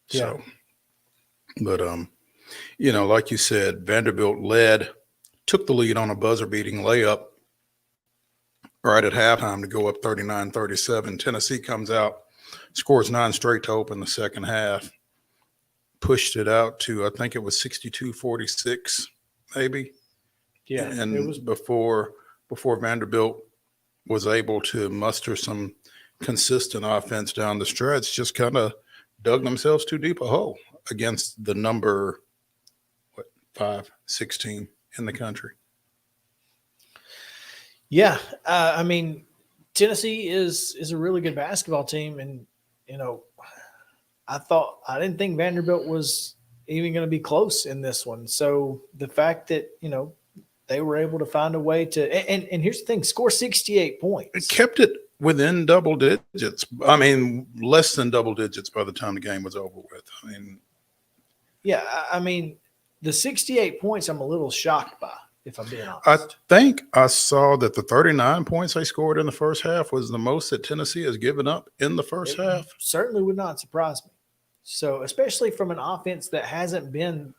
Yeah. So. But, like you said, Vanderbilt took the lead on a buzzer-beating layup right at halftime to go up 39-37. Tennessee comes out, scores 9 straight to open the second half, pushed it out to, I think it was 62-46, maybe. Yeah, and it was before Vanderbilt was able to muster some consistent offense down the stretch, just kind of dug themselves too deep a hole against the number 5-6 team in the country. Yeah, I mean, Tennessee is a really good basketball team, and I didn't think Vanderbilt was even going to be close in this one. So the fact that they were able to find a way to, and here's the thing, score 68 points. It kept it within double digits. I mean, less than double digits by the time the game was over with. I mean, the 68 points I'm a little shocked by, if I'm being honest. I think I saw that the 39 points they scored in the first half was the most that Tennessee has given up in the first half. Certainly would not surprise me. So, especially from an offense that hasn't been,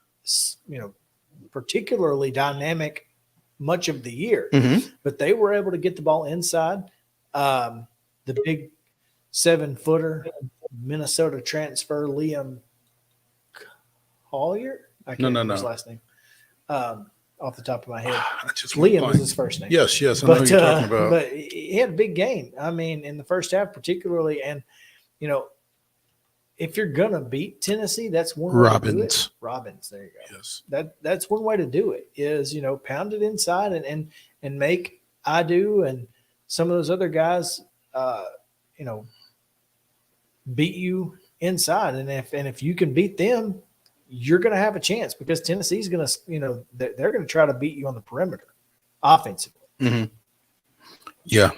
particularly dynamic much of the year, but they were able to get the ball inside. The big 7-footer Minnesota transfer Liam Collier. I can't remember his last name off the top of my head. Liam was his first name. Yes, I know who you're talking about. But he had a big game. I mean, in the first half particularly, and if you're gonna beat Tennessee, that's one way to do it. Robbins, there you go. Yes, that's one way to do it. Is pound it inside and make Idu and some of those other guys, beat you inside. And if you can beat them, you're going to have a chance because Tennessee's going to, they're going to try to beat you on the perimeter offensively. Mm-hmm. Yeah,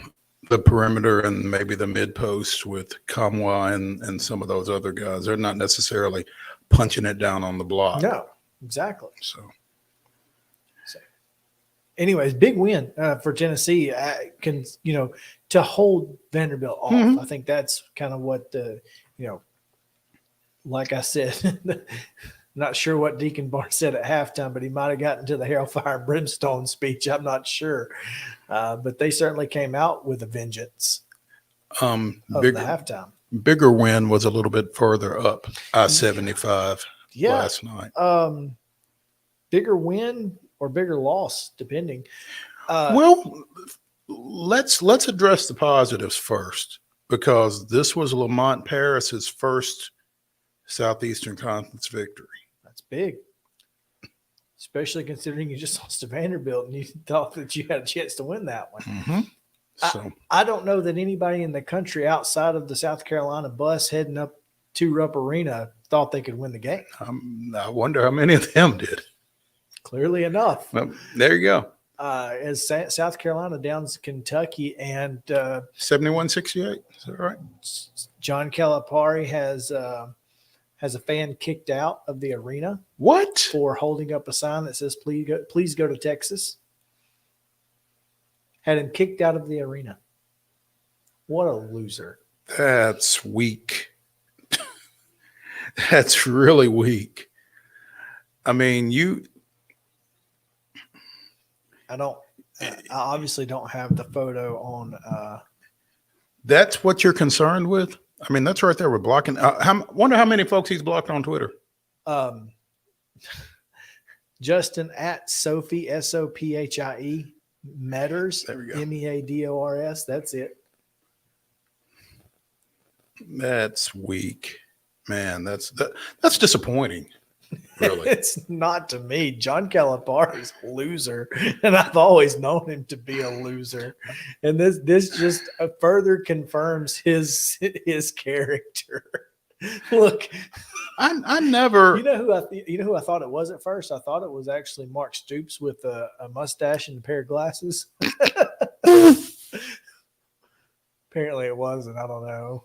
the perimeter and maybe the mid post with Kamwa and some of those other guys. They're not necessarily punching it down on the block. No, exactly. So anyways, big win for Tennessee. To hold Vanderbilt off. Mm-hmm. I think that's kind of what like I said, not sure what Deacon Barnes said at halftime, but he might have gotten to the hellfire and brimstone speech. I'm not sure, but they certainly came out with a vengeance. The halftime. Bigger win was a little bit further up I-75 last night. Bigger win or bigger loss, depending. Let's address the positives first, because this was Lamont Paris's first Southeastern Conference victory. That's big, especially considering you just lost to Vanderbilt and you thought that you had a chance to win that one. Mm-hmm. So I don't know that anybody in the country outside of the South Carolina bus heading up to Rupp Arena thought they could win the game. I wonder how many of them did. Clearly enough. Well, there you go. As South Carolina downs Kentucky and 71-68. Is that right? John Calipari has a fan kicked out of the arena. What? For holding up a sign that says, please go to Texas. Had him kicked out of the arena. What a loser. That's weak. That's really weak. I mean, I obviously don't have the photo on. That's what you're concerned with? I mean, that's right there. We're blocking. Wonder how many folks he's blocked on Twitter. Justin at Sophie, Sophie Meadors, Meadors. That's it. That's weak, man. That's disappointing. Really, it's not to me. John Calipari's a loser, and I've always known him to be a loser. And this just further confirms his character. Look, I never. You know who I thought it was at first? I thought it was actually Mark Stoops with a mustache and a pair of glasses. Apparently, it wasn't. I don't know.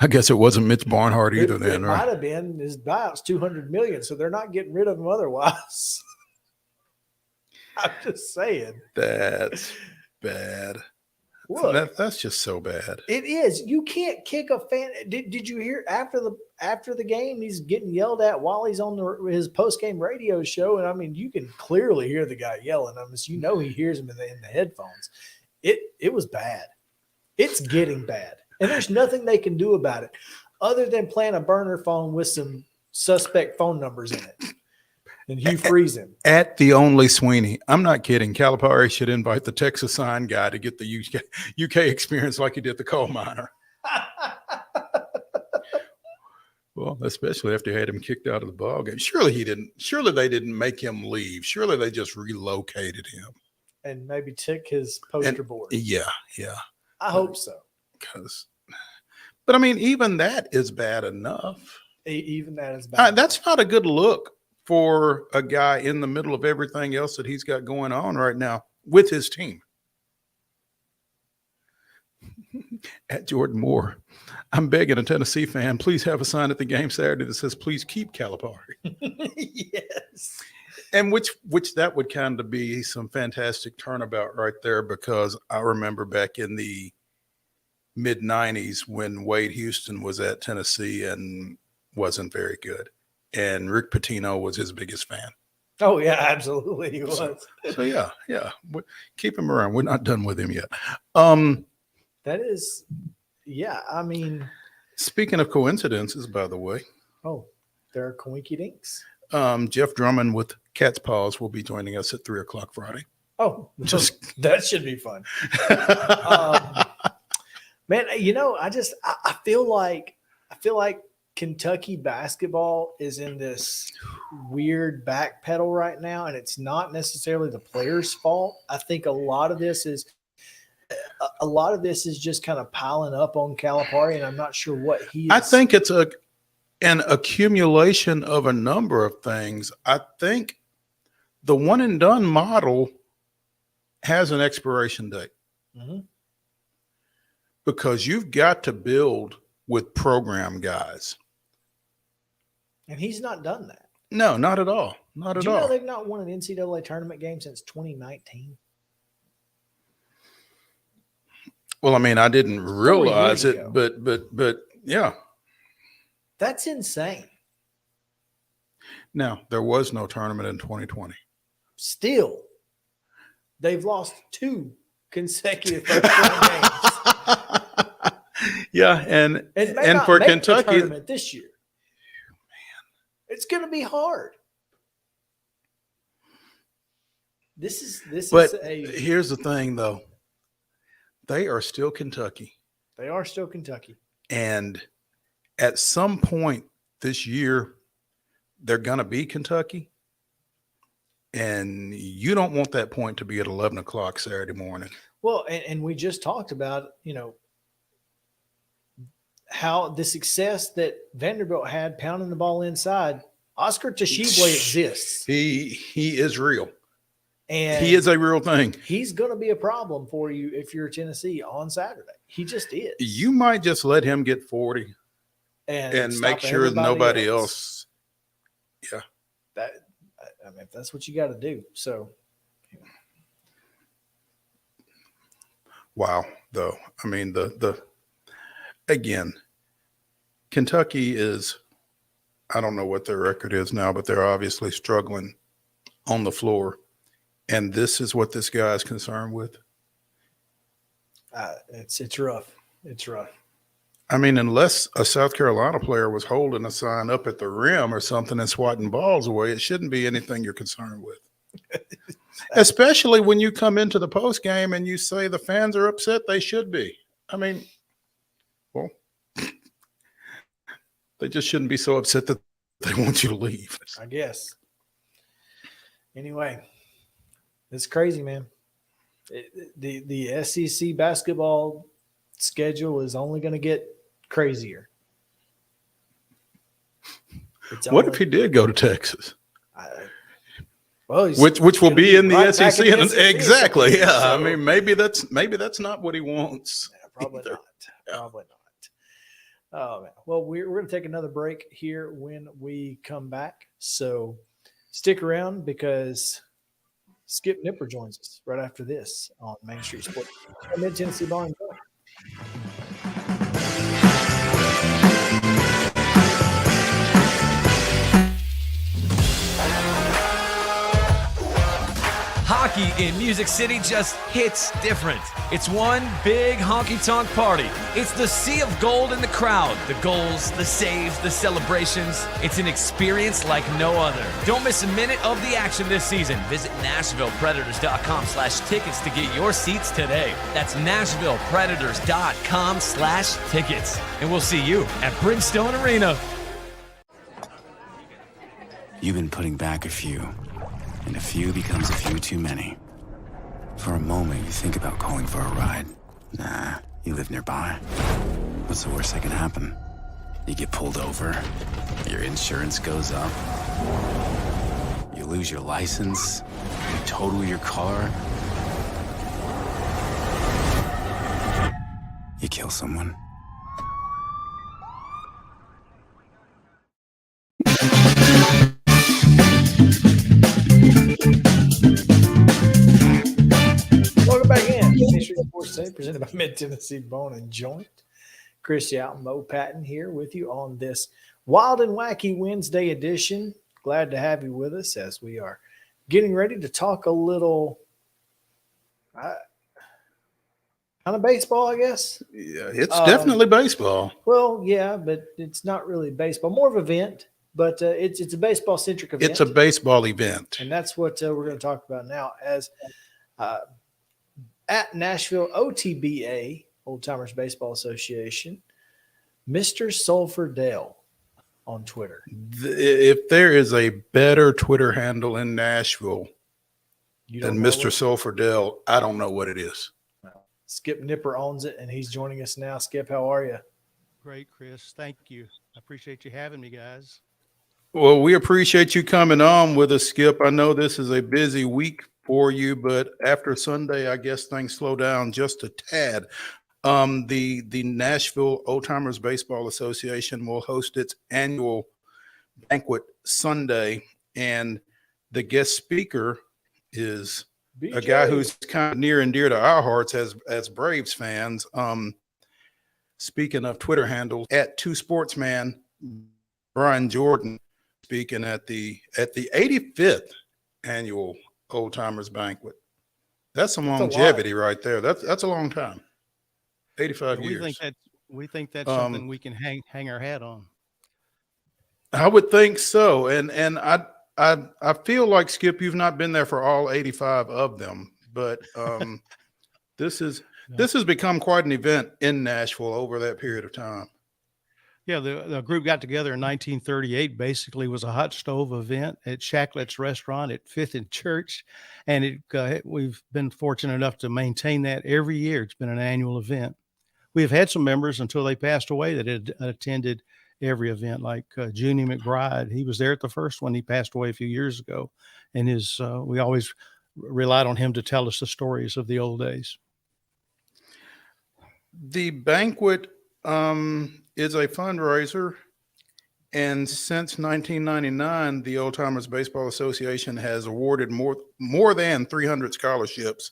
I guess it wasn't Mitch Barnhart either. Then, right? Might have been. His buyout's $200 million, so they're not getting rid of him otherwise. I'm just saying. That's bad. Look, that's just so bad. It is. You can't kick a fan. Did you hear after the game? He's getting yelled at while he's on his post game radio show, and I mean, you can clearly hear the guy yelling. I mean, he hears him in the headphones. It was bad. It's getting bad. And there's nothing they can do about it other than plant a burner phone with some suspect phone numbers in it. And Hugh Friesen. At the only Sweeney. I'm not kidding. Calipari should invite the Texas sign guy to get the UK experience like he did the coal miner. Well, especially after he had him kicked out of the ball game. Surely they didn't make him leave. Surely they just relocated him. And maybe took his poster board. Yeah. I hope so. But I mean, even that is bad enough. Even that is bad. That's not a good look for a guy in the middle of everything else that he's got going on right now with his team. At Jordan Moore, I'm begging a Tennessee fan, please have a sign at the game Saturday that says, please keep Calipari. Yes. And which that would kind of be some fantastic turnabout right there, because I remember back in the mid-90s when Wade Houston was at Tennessee and wasn't very good. And Rick Pitino was his biggest fan. Oh, yeah, absolutely. He was. So yeah. Keep him around. We're not done with him yet. That is, yeah, I mean. Speaking of coincidences, by the way. Oh, there are coinky dinks. Jeff Drummond with Cat's Paws will be joining us at 3:00 Friday. Oh, that should be fun. Man, I feel like Kentucky basketball is in this weird backpedal right now, and it's not necessarily the players' fault. I think a lot of this is just kind of piling up on Calipari, and I'm not sure what he is. I think it's an accumulation of a number of things. I think the one and done model has an expiration date. Mm-hmm. Because you've got to build with program guys. And he's not done that. No, not at all. Not at all. Do you know they've not won an NCAA tournament game since 2019? Well, I mean, I didn't realize it, but yeah. That's insane. Now, there was no tournament in 2020. Still, they've lost 2 consecutive first-round games. Yeah, and for Kentucky this year, man, it's going to be hard. Here's the thing, though. They are still Kentucky. They are still Kentucky. And at some point this year, they're going to be Kentucky. And you don't want that point to be at 11 o'clock Saturday morning. Well, and we just talked about, how the success that Vanderbilt had pounding the ball inside. Oscar Tshiebwe exists. He is real. And he is a real thing. He's going to be a problem for you if you're Tennessee on Saturday. He just is. You might just let him get 40 and make sure nobody else. Yeah. If that's what you got to do. So. Wow, though. I mean, again, Kentucky is, I don't know what their record is now, but they're obviously struggling on the floor. And this is what this guy is concerned with. It's rough. It's rough. I mean, unless a South Carolina player was holding a sign up at the rim or something and swatting balls away, it shouldn't be anything you're concerned with. Especially when you come into the post game and you say the fans are upset, they should be. I mean, well, they just shouldn't be so upset that they want you to leave. I guess. Anyway, it's crazy, man. The SEC basketball schedule is only going to get crazier. What if he did go to Texas? Which will be in the right SEC. In the SEC. Exactly. Yeah. So, I mean, maybe that's not what he wants. Yeah, probably not. Yeah. Probably not. Oh man. Well, we're going to take another break here when we come back. So stick around because Skip Nipper joins us right after this on Main Street Sports. Mid-Tennessee Bar and Joint. Hockey Wacky in Music City just hits different. It's one big honky-tonk party. It's the sea of gold in the crowd. The goals, the saves, the celebrations. It's an experience like no other. Don't miss a minute of the action this season. Visit NashvillePredators.com/tickets to get your seats today. That's NashvillePredators.com/tickets. And we'll see you at Bridgestone Arena. You've been putting back a few, and a few becomes a few too many. For a moment, you think about calling for a ride. Nah, you live nearby. What's the worst that can happen? You get pulled over, your insurance goes up, you lose your license, you total your car, you kill someone. Welcome back in. Main Street Sports Today, presented by Mid-Tennessee Bone and Joint. Chris Yow and Mo Patton here with you on this Wild and Wacky Wednesday edition. Glad to have you with us as we are getting ready to talk a little kind of baseball, I guess. Yeah, it's definitely baseball. Well, yeah, but it's not really baseball. More of an event, but it's a baseball-centric event. It's a baseball event. And that's what we're going to talk about now as at Nashville OTBA, Old Timers Baseball Association, Mr. Sulphur Dale on Twitter. If there is a better Twitter handle in Nashville than Mr. Sulphur Dale, I don't know what it is. Skip Nipper owns it, and he's joining us now. Skip, how are you? Great, Chris. Thank you. I appreciate you having me, guys. Well, we appreciate you coming on with us, Skip. I know this is a busy week for you, but after Sunday, I guess things slow down just a tad. The Nashville Old Timers Baseball Association will host its annual banquet Sunday, and the guest speaker is BJ. A guy who's kind of near and dear to our hearts as Braves fans. Speaking of Twitter handles, at Two Sportsman, Brian Jordan speaking at the 85th annual Old Timers Banquet. That's some longevity right there. That's a long time. 85 years. We think that's something we can hang our hat on. I would think so. And I feel like, Skip, you've not been there for all 85 of them, but this has become quite an event in Nashville over that period of time. Yeah, the group got together in 1938. Basically, was a hot stove event at Shacklett's Restaurant at 5th and Church, and we've been fortunate enough to maintain that every year. It's been an annual event. We have had some members until they passed away that had attended every event, like Junie McBride. He was there at the first one. He passed away a few years ago, and we always relied on him to tell us the stories of the old days. The banquet is a fundraiser, and since 1999, the Old Timers Baseball Association has awarded more than 300 scholarships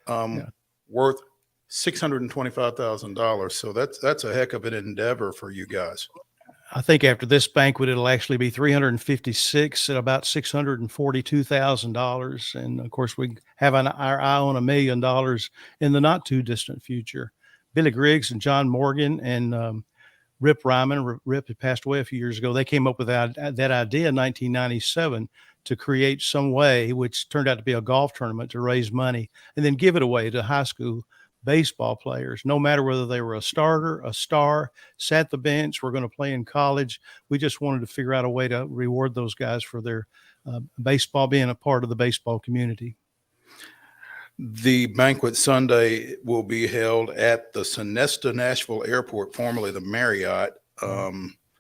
worth $625,000. So that's a heck of an endeavor for you guys. I think after this banquet, it'll actually be 356 at about $642,000. And of course, we have our eye on $1 million in the not too distant future. Billy Griggs and John Morgan and Rip Ryman, Rip had passed away a few years ago. They came up with that idea in 1997 to create some way, which turned out to be a golf tournament, to raise money and then give it away to high school baseball players, no matter whether they were a starter, a star, sat the bench, were going to play in college. We just wanted to figure out a way to reward those guys for their baseball, being a part of the baseball community. The banquet Sunday will be held at the Sonesta Nashville Airport, formerly the Marriott,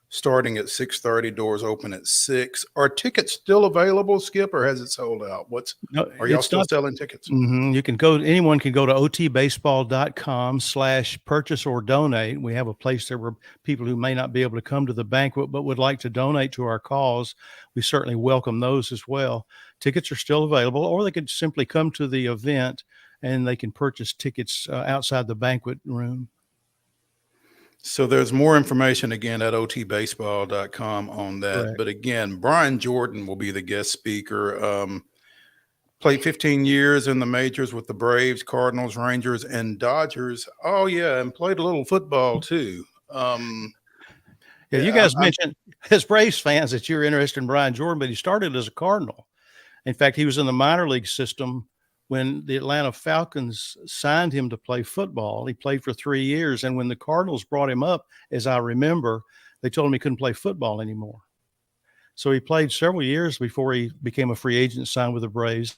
starting at 6:30. Doors open at 6. Are tickets still available, Skip, or has it sold out? Are y'all still selling tickets? Mm-hmm. Anyone can go to otbaseball.com/purchase or donate. We have a place there where people who may not be able to come to the banquet but would like to donate to our cause. We certainly welcome those as well. Tickets are still available, or they could simply come to the event and they can purchase tickets outside the banquet room. So there's more information again at otbaseball.com on that. Correct. But again, Brian Jordan will be the guest speaker. Played 15 years in the majors with the Braves, Cardinals, Rangers, and Dodgers. Oh yeah, and played a little football too. Yeah, you guys mentioned as Braves fans that you're interested in Brian Jordan, but he started as a Cardinal. In fact, he was in the minor league system when the Atlanta Falcons signed him to play football. He played for 3 years, and when the Cardinals brought him up, as I remember, they told him he couldn't play football anymore. So he played several years before he became a free agent, signed with the Braves.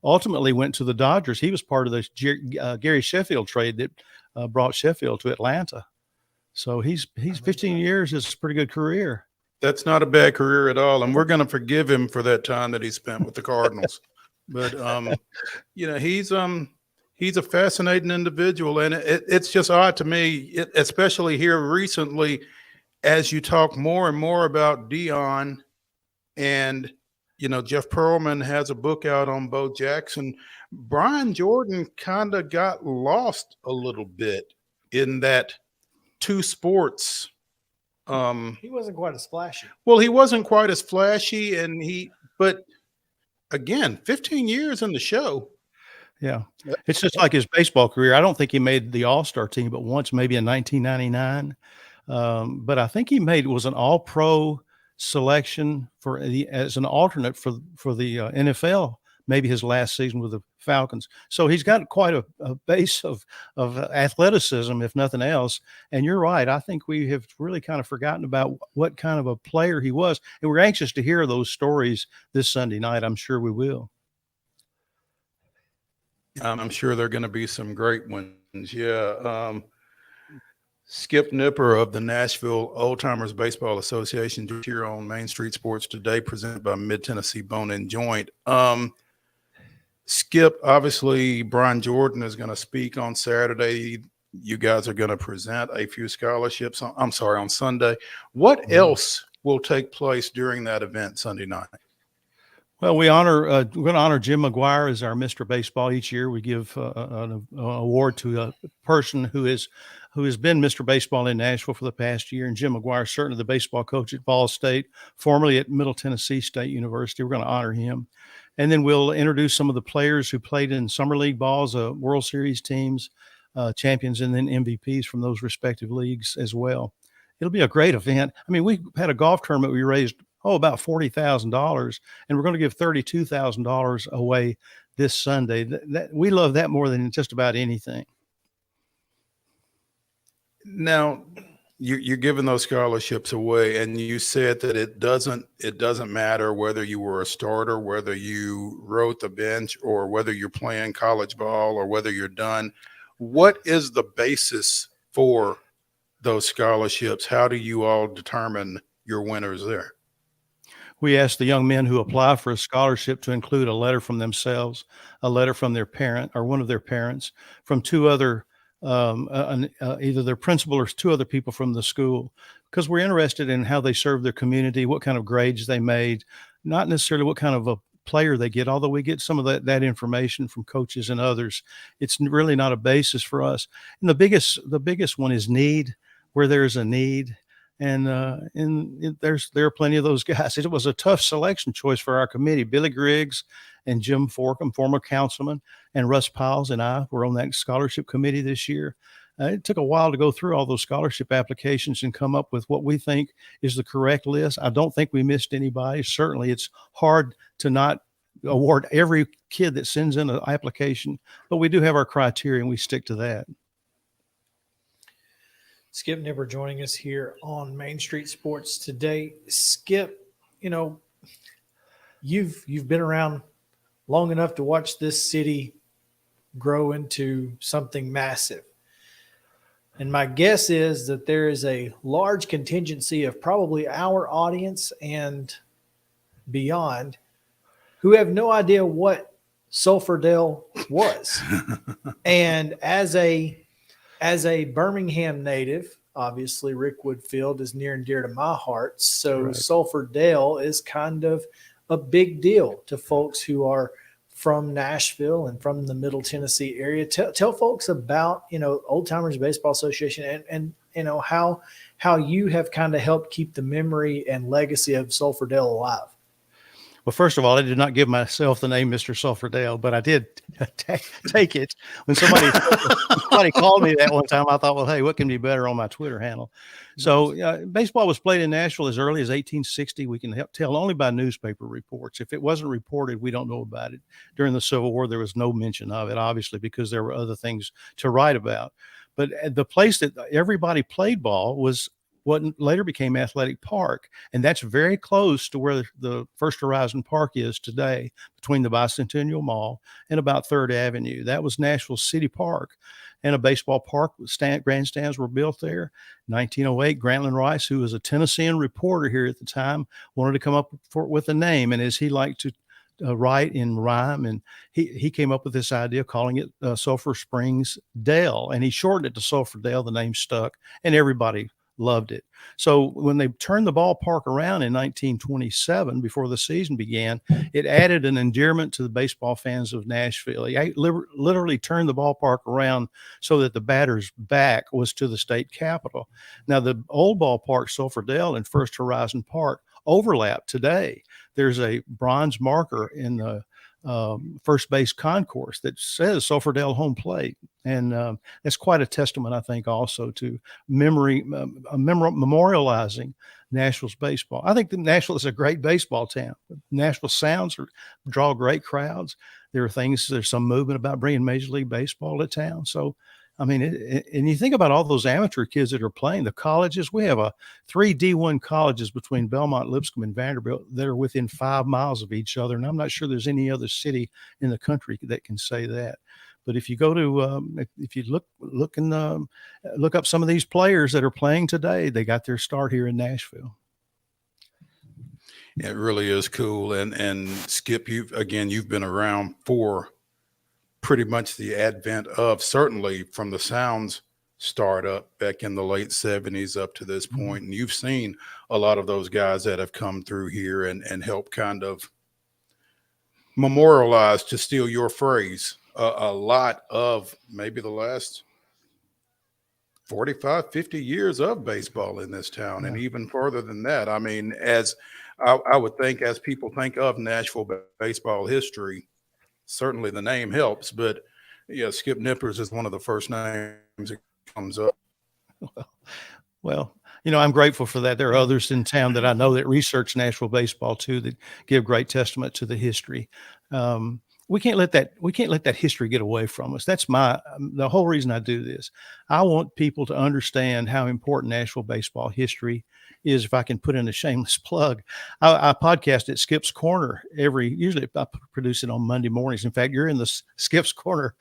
Ultimately went to the Dodgers. He was part of the Gary Sheffield trade that brought Sheffield to Atlanta. So he's 15 years is a pretty good career. That's not a bad career at all, and we're going to forgive him for that time that he spent with the Cardinals. But he's a fascinating individual, and it's just odd to me, especially here recently, as you talk more and more about Dion. And, Jeff Pearlman has a book out on Bo Jackson. Brian Jordan kind of got lost a little bit in that two sports. He wasn't quite as flashy. Well, he wasn't quite as flashy, but again, 15 years in the show. Yeah. It's just like his baseball career. I don't think he made the All-Star team, but once, maybe in 1999. But I think he was an all-pro selection as an alternate for the NFL, maybe his last season with the Falcons. So he's got quite a base of athleticism, if nothing else. And you're right. I think we have really kind of forgotten about what kind of a player he was. And we're anxious to hear those stories this Sunday night. I'm sure we will. I'm sure there are going to be some great ones. Yeah. Skip Nipper of the Nashville Old Timers Baseball Association here on Main Street Sports Today, presented by Mid-Tennessee Bone and Joint. Skip, obviously, Brian Jordan is going to speak on Saturday. You guys are going to present a few scholarships. On Sunday. What else will take place during that event Sunday night? Well, we're going to honor Jim McGuire as our Mr. Baseball each year. We give an award to a person who has been Mr. Baseball in Nashville for the past year. And Jim McGuire, certainly the baseball coach at Ball State, formerly at Middle Tennessee State University. We're going to honor him. And then we'll introduce some of the players who played in Summer League balls, World Series teams, champions, and then MVPs from those respective leagues as well. It'll be a great event. I mean, we had a golf tournament. We raised about $40,000, and we're going to give $32,000 away this Sunday. We love that more than just about anything. Now, you're giving those scholarships away, and you said that it doesn't matter whether you were a starter, whether you rode the bench, or whether you're playing college ball, or whether you're done. What is the basis for those scholarships? How do you all determine your winners there? We ask the young men who apply for a scholarship to include a letter from themselves, a letter from their parent or one of their parents, from two other, either their principal or two other people from the school, because we're interested in how they serve their community, what kind of grades they made, not necessarily what kind of a player they get, although we get some of that information from coaches and others. It's really not a basis for us. And the biggest one is need, where there's a need. And there are plenty of those guys. It was a tough selection choice for our committee. Billy Griggs and Jim Forkham, former councilman, and Russ Piles and I were on that scholarship committee this year. It took a while to go through all those scholarship applications and come up with what we think is the correct list. I don't think we missed anybody. Certainly, it's hard to not award every kid that sends in an application, but we do have our criteria and we stick to that. Skip Nipper joining us here on Main Street Sports Today. Skip, you've been around long enough to watch this city grow into something massive. And my guess is that there is a large contingency of probably our audience and beyond who have no idea what Sulphurdale was. And as a Birmingham native, obviously Rick Woodfield is near and dear to my heart. So right. Sulphurdale is kind of a big deal to folks who are from Nashville and from the Middle Tennessee area. Tell folks about, Old Timers Baseball Association and how you have kind of helped keep the memory and legacy of Sulphurdale alive. Well, first of all, I did not give myself the name Mr. Sulphurdale, but I did take it. When somebody called me that one time, I thought, well, hey, what can be better on my Twitter handle? So baseball was played in Nashville as early as 1860. We can tell only by newspaper reports. If it wasn't reported, we don't know about it. During the Civil War, there was no mention of it, obviously, because there were other things to write about. But the place that everybody played ball was what later became Athletic Park. And that's very close to where the First Horizon Park is today, between the Bicentennial Mall and about 3rd Avenue. That was Nashville City Park. And a baseball park with grandstands were built there. 1908, Grantland Rice, who was a Tennessean reporter here at the time, wanted to come up with a name. And as he liked to write in rhyme, and he came up with this idea, calling it Sulphur Springs Dale. And he shortened it to Sulphurdale. The name stuck, and everybody loved it. So when they turned the ballpark around in 1927, before the season began, it added an endearment to the baseball fans of Nashville. He literally turned the ballpark around so that the batter's back was to the state capitol. Now, the old ballpark, Sulphurdale, and First Horizon Park overlap today. There's a bronze marker in the first base concourse that says Sulphurdale home plate. And that's quite a testament, I think, also to memorializing Nashville's baseball. I think that Nashville is a great baseball town. Nashville Sounds draw great crowds. There's some movement about bringing Major League Baseball to town. So, I mean, and you think about all those amateur kids that are playing, the colleges. We have 3 D1 colleges between Belmont, Lipscomb, and Vanderbilt that are within 5 miles of each other. And I'm not sure there's any other city in the country that can say that. But if you go to, if you look up some of these players that are playing today, they got their start here in Nashville. Yeah, it really is cool. And Skip, you've been around for pretty much the advent of, certainly from the Sounds startup back in the late 70s up to this point. And you've seen a lot of those guys that have come through here and help kind of memorialize, to steal your phrase, a lot of maybe the last 45, 50 years of baseball in this town, and even further than that. I mean, as I would think, as people think of Nashville baseball history, certainly the name helps, but yeah, Skip Nippers is one of the first names that comes up. Well, I'm grateful for that. There are others in town that I know that research Nashville baseball too, that give great testament to the history. We can't let that history get away from us. That's the whole reason I do this. I want people to understand how important Nashville baseball history is. If I can put in a shameless plug, I podcast at Skip's Corner usually I produce it on Monday mornings. In fact, you're in the Skip's Corner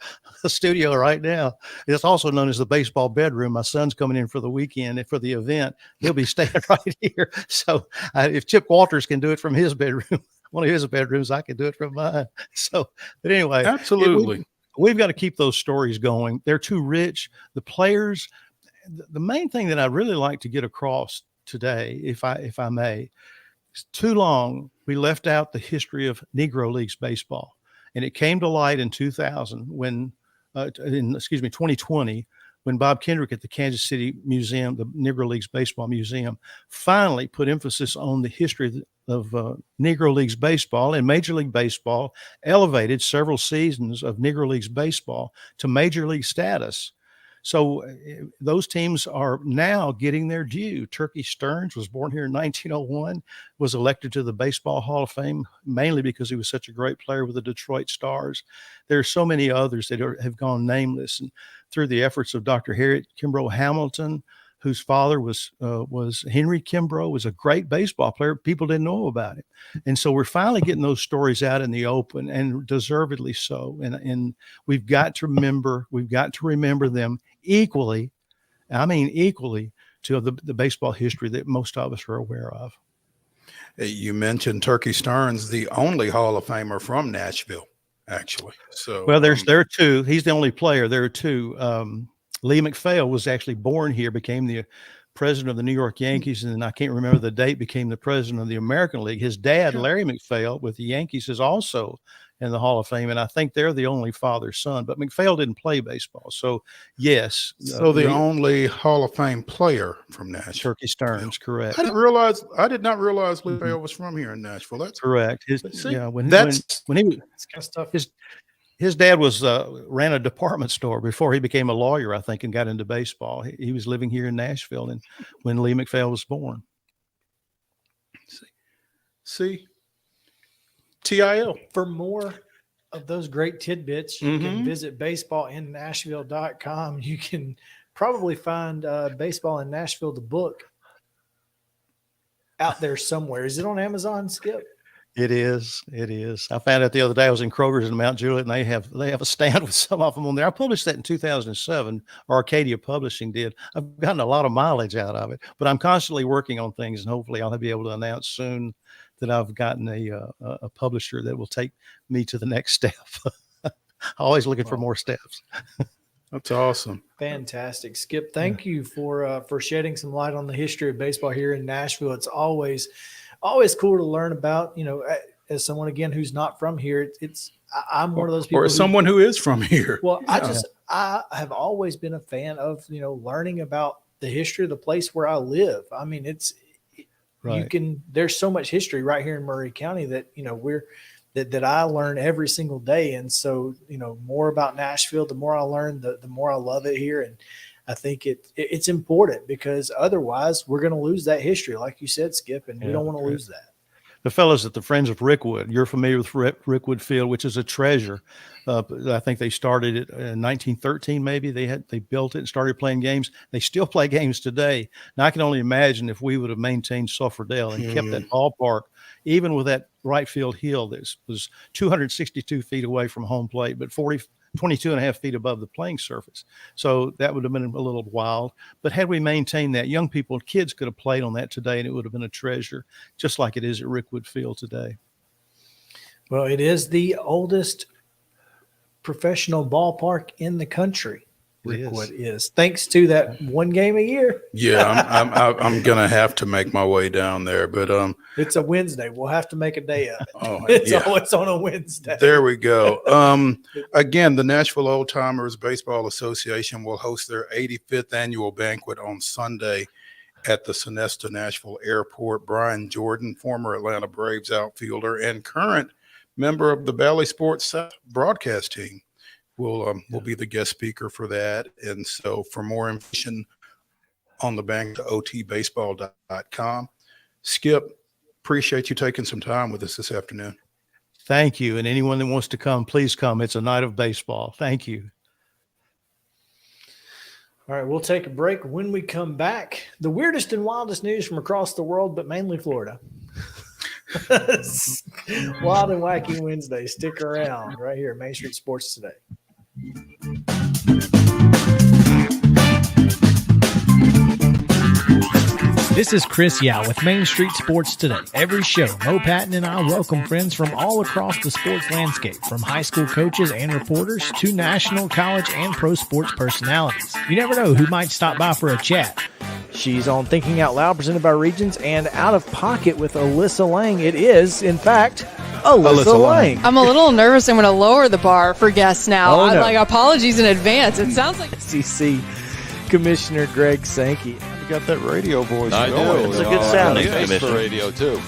studio right now. It's also known as the baseball bedroom. My son's coming in for the weekend and for the event. He'll be staying right here. So if Chip Walters can do it from his bedroom, one of his bedrooms, I can do it from mine. So, but anyway, absolutely. We've got to keep those stories going. They're too rich. The players, the main thing that I really like to get across today, if I may, is too long we left out the history of Negro Leagues baseball. And it came to light in 2020, when Bob Kendrick at the Kansas City Museum, the Negro Leagues Baseball Museum, finally put emphasis on the history of Negro Leagues baseball, and Major League Baseball elevated several seasons of Negro Leagues baseball to Major League status. So those teams are now getting their due. Turkey Stearns was born here in 1901, was elected to the Baseball Hall of Fame, mainly because he was such a great player with the Detroit Stars. There are so many others that have gone nameless. And through the efforts of Dr. Harriet Kimbrough Hamilton, whose father was Henry Kimbrough, was a great baseball player. People didn't know about it. And so we're finally getting those stories out in the open, and deservedly so. And we've got to remember them equally, to the baseball history that most of us are aware of. You mentioned Turkey Stearns, the only Hall of Famer from Nashville, actually. So, well, there are two. He's the only player. There are two. Lee McPhail was actually born here, became the president of the New York Yankees, and then I can't remember the date, became the president of the American League. His dad, Larry McPhail, with the Yankees, is also in the Hall of Fame, and I think they're the only father-son. But McPhail didn't play baseball, so yes. So the only Hall of Fame player from Nashville. Turkey Stearns, correct. I did not realize McPhail was from here in Nashville. That's correct. When he kind of stuff. His dad was ran a department store before he became a lawyer, I think, and got into baseball. He was living here in Nashville, and when Lee McPhail was born. See, TIL. For more of those great tidbits, you can visit baseballinnashville.com. You can probably find Baseball in Nashville, the book, out there somewhere. Is it on Amazon, Skip? It is. It is. I found out the other day. I was in Kroger's in Mount Juliet, and they have a stand with some of them on there. I published that in 2007. Arcadia Publishing did. I've gotten a lot of mileage out of it, but I'm constantly working on things, and hopefully I'll be able to announce soon that I've gotten a publisher that will take me to the next step. Always looking for more steps. That's awesome. Fantastic, Skip. Thank you for shedding some light on the history of baseball here in Nashville. It's always cool to learn about, as someone, again, who's not from here. I'm one of those people. Or as someone who is from here. Well, I have always been a fan of, learning about the history of the place where I live. I mean, there's so much history right here in Murray County that, that I learn every single day. And so, more about Nashville, the more I learn, the more I love it here. And I think it's important, because otherwise we're going to lose that history, like you said, Skip, and we don't want to lose that. The fellows at the Friends of Rickwood, you're familiar with Rickwood Field, which is a treasure. I think they started it in 1913, maybe. They built it and started playing games. They still play games today. Now, I can only imagine if we would have maintained Sufferdale and kept that ballpark, even with that right field hill that was 262 feet away from home plate, but 22 and a half feet above the playing surface. So that would have been a little wild. But had we maintained that, kids could have played on that today, and it would have been a treasure, just like it is at Rickwood Field today. Well, it is the oldest professional ballpark in the country. Rickwood is, thanks to that one game a year. Yeah, I'm gonna have to make my way down there, but it's a Wednesday. We'll have to make a day of it. It's always on a Wednesday. There we go. Again, the Nashville Old Timers Baseball Association will host their 85th annual banquet on Sunday at the Sonesta Nashville Airport. Brian Jordan, former Atlanta Braves outfielder and current member of the Valley Sports broadcast team, will be the guest speaker for that. And so for more information on the bank, to otbaseball.com. Skip, appreciate you taking some time with us this afternoon. Thank you. And anyone that wants to come, please come. It's a night of baseball. Thank you. All right, we'll take a break. When we come back, the weirdest and wildest news from across the world, but mainly Florida. Wild and Wacky Wednesday. Stick around right here at Main Street Sports Today. This is Chris Yow with Main Street Sports Today. Every show, Mo Patton and I welcome friends from all across the sports landscape, from high school coaches and reporters to national, college, and pro sports personalities. You never know who might stop by for a chat. She's on Thinking Out Loud, presented by Regions, and Out of Pocket with Alyssa Lang. It is, in fact, Alyssa Lang. I'm a little nervous. I'm going to lower the bar for guests now. Oh, no. Apologies in advance. It sounds like SEC Commissioner Greg Sankey. You got that radio voice. I do. It's a good sound. I miss radio too.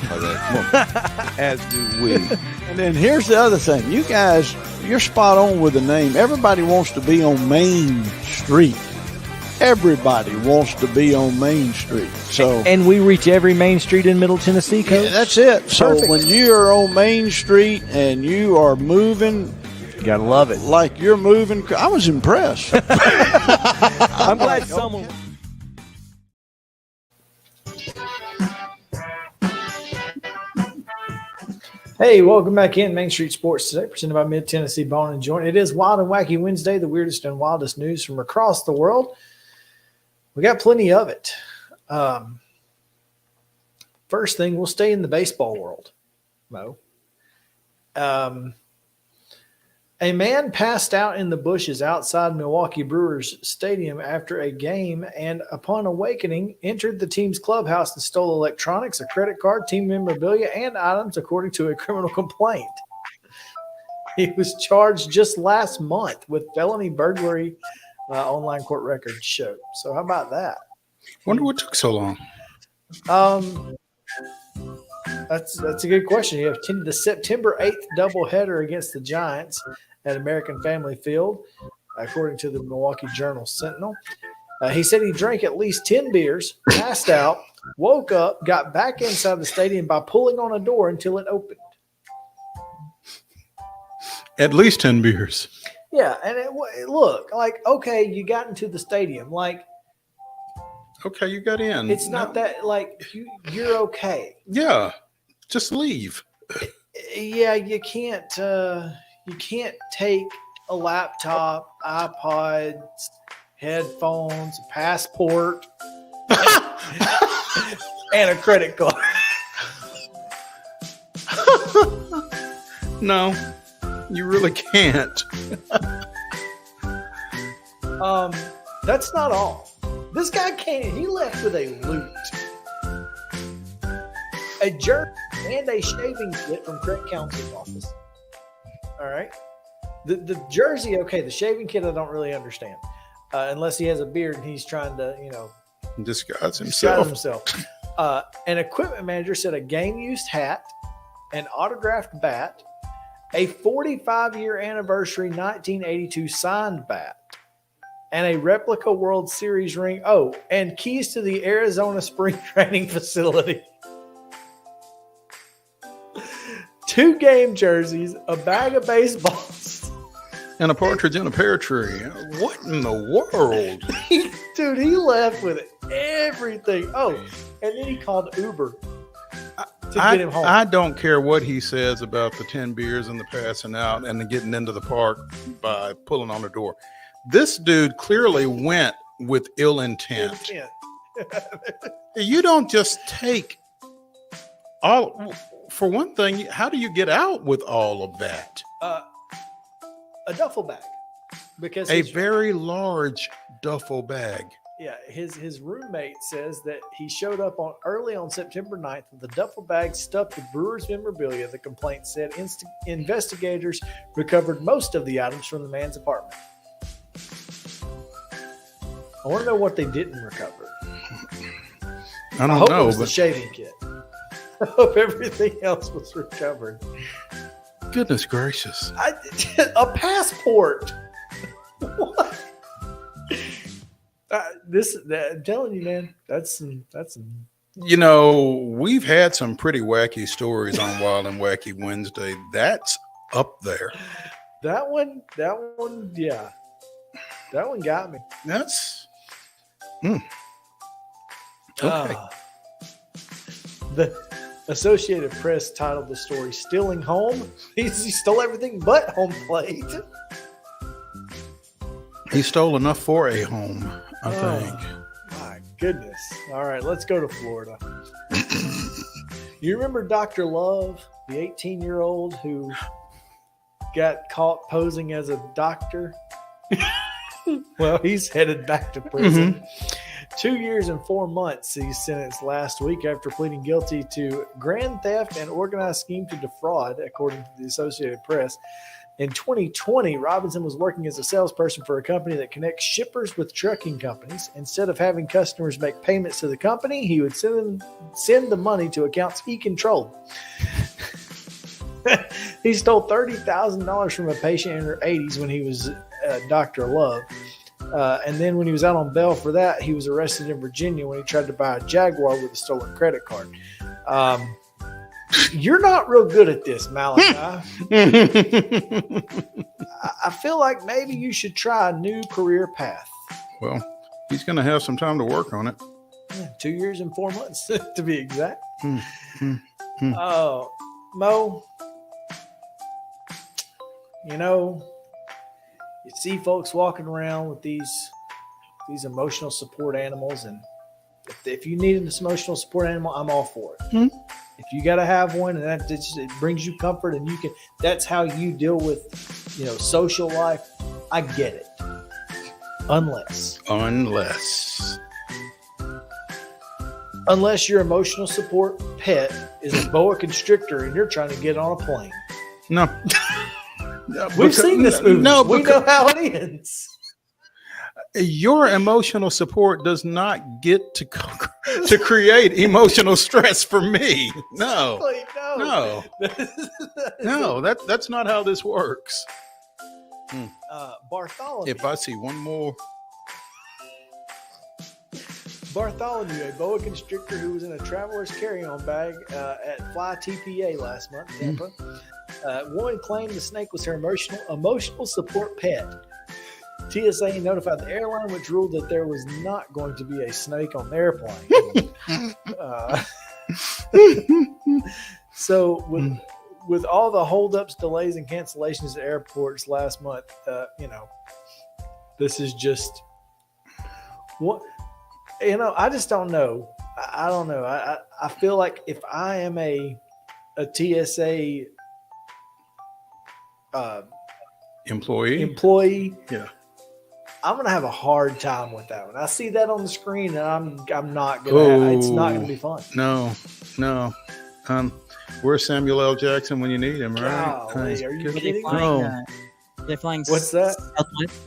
As do we. And then here's the other thing. You guys, you're spot on with the name. Everybody wants to be on Main Street. Everybody wants to be on Main Street. So, and we reach every main street in Middle Tennessee, Coach. Yeah, that's it. So Perfect. When you are on Main Street and you are moving, you gotta love it. Like you're moving. I was impressed. I'm glad someone. Hey, welcome back in Main Street Sports Today, presented by Mid Tennessee Bone and Joint. It is Wild and Wacky Wednesday, the weirdest and wildest news from across the world. We got plenty of it. First thing, we'll stay in the baseball world, Mo. A man passed out in the bushes outside Milwaukee Brewers Stadium after a game and, upon awakening, entered the team's clubhouse and stole electronics, a credit card, team memorabilia, and items, according to a criminal complaint. He was charged just last month with felony burglary, online court records show. So how about that? Wonder what took so long. That's a good question. You have the September 8th doubleheader against the Giants at American Family Field, according to the Milwaukee Journal-Sentinel. He said he drank at least 10 beers, passed out, woke up, got back inside the stadium by pulling on a door until it opened. At least 10 beers. Yeah, and look, like, okay, you got into the stadium. Like, okay, you got in. It's not that, like, you're okay. Yeah, just leave. Yeah, you can't take a laptop, iPods, headphones, a passport, and a credit card. No, you really can't. That's not all. This guy can't. He left with a loot, a jersey, and a shaving kit from Craig Counsel's office. All right. The jersey, okay. The shaving kit, I don't really understand, unless he has a beard and he's trying to, disguise himself. An equipment manager said a game-used hat, an autographed bat, a 45-year anniversary 1982 signed bat, and a replica World Series ring. Oh, and keys to the Arizona spring training facility. 2 game jerseys, a bag of baseballs, and a partridge in a pear tree. What in the world? Dude, he left with everything. Oh, and then he called Uber to get him home. I don't care what he says about the 10 beers and the passing out and the getting into the park by pulling on the door. This dude clearly went with ill intent. You don't just take all. For one thing, how do you get out with all of that? A duffel bag, because a very large duffel bag. Yeah, his roommate says that he showed up early on September 9th with a duffel bag stuffed with Brewers memorabilia. The complaint said investigators recovered most of the items from the man's apartment. I want to know what they didn't recover. I don't know. It was the shaving kit. I hope everything else was recovered. Goodness gracious. A passport. What? I'm telling you, man, that's we've had some pretty wacky stories on Wild and Wacky Wednesday. That's up there. That one, yeah. That one got me. That's okay. The Associated Press titled the story "Stealing Home." He stole everything but home plate. He stole enough for a home, I think. My goodness. All right, let's go to Florida. You remember Dr. Love, the 18-year-old who got caught posing as a doctor? Well, he's headed back to prison. Mm-hmm. 2 years and 4 months he's sentenced last week after pleading guilty to grand theft and organized scheme to defraud, according to the Associated Press. In 2020, Robinson was working as a salesperson for a company that connects shippers with trucking companies. Instead of having customers make payments to the company, he would send the money to accounts he controlled. He stole $30,000 from a patient in her 80s when he was Dr. Love. And then when he was out on bail for that, he was arrested in Virginia when he tried to buy a Jaguar with a stolen credit card. You're not real good at this, Malachi. I feel like maybe you should try a new career path. Well, he's going to have some time to work on it. 2 years and 4 months, to be exact. Oh, Mo, you see folks walking around with these emotional support animals, and if you need an emotional support animal, I'm all for it. Mm-hmm. If you got to have one, and it brings you comfort, and that's how you deal with social life, I get it. Unless your emotional support pet is a boa constrictor and you're trying to get on a plane. No. We've seen this movie. No, we know how it ends. Your emotional support does not get to create emotional stress for me. No. That's not how this works. Bartholomew. If I see one more. Bartholomew, a boa constrictor who was in a traveler's carry-on bag at Fly TPA last month in Tampa. Woman claimed the snake was her emotional support pet. TSA notified the airline, which ruled that there was not going to be a snake on the airplane. So with all the holdups, delays, and cancellations at airports last month, this is just what I just don't know. I don't know. I feel like if I am a TSA employee, yeah, I'm gonna have a hard time with that one. I see that on the screen, and I'm not gonna. It's not gonna be fun. No. Where's Samuel L. Jackson when you need him, right? Golly, are you kidding me? Are they flying? What's that? Southwest?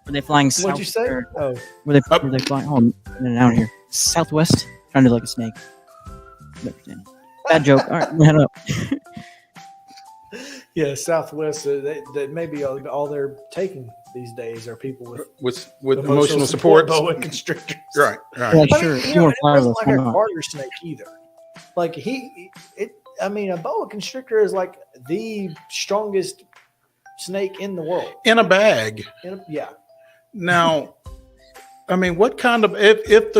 Were they flying south? What'd you say? Were they flying? Oh, down here. Southwest? Trying to look like a snake. Bad joke. All right, head up. Yeah, Southwest. That maybe all they're taking these days are people with emotional support boa constrictors. Right. Like, sure. It wasn't like a garter snake either. Like a boa constrictor is like the strongest snake in the world. In a bag. Yeah. Now, what kind of if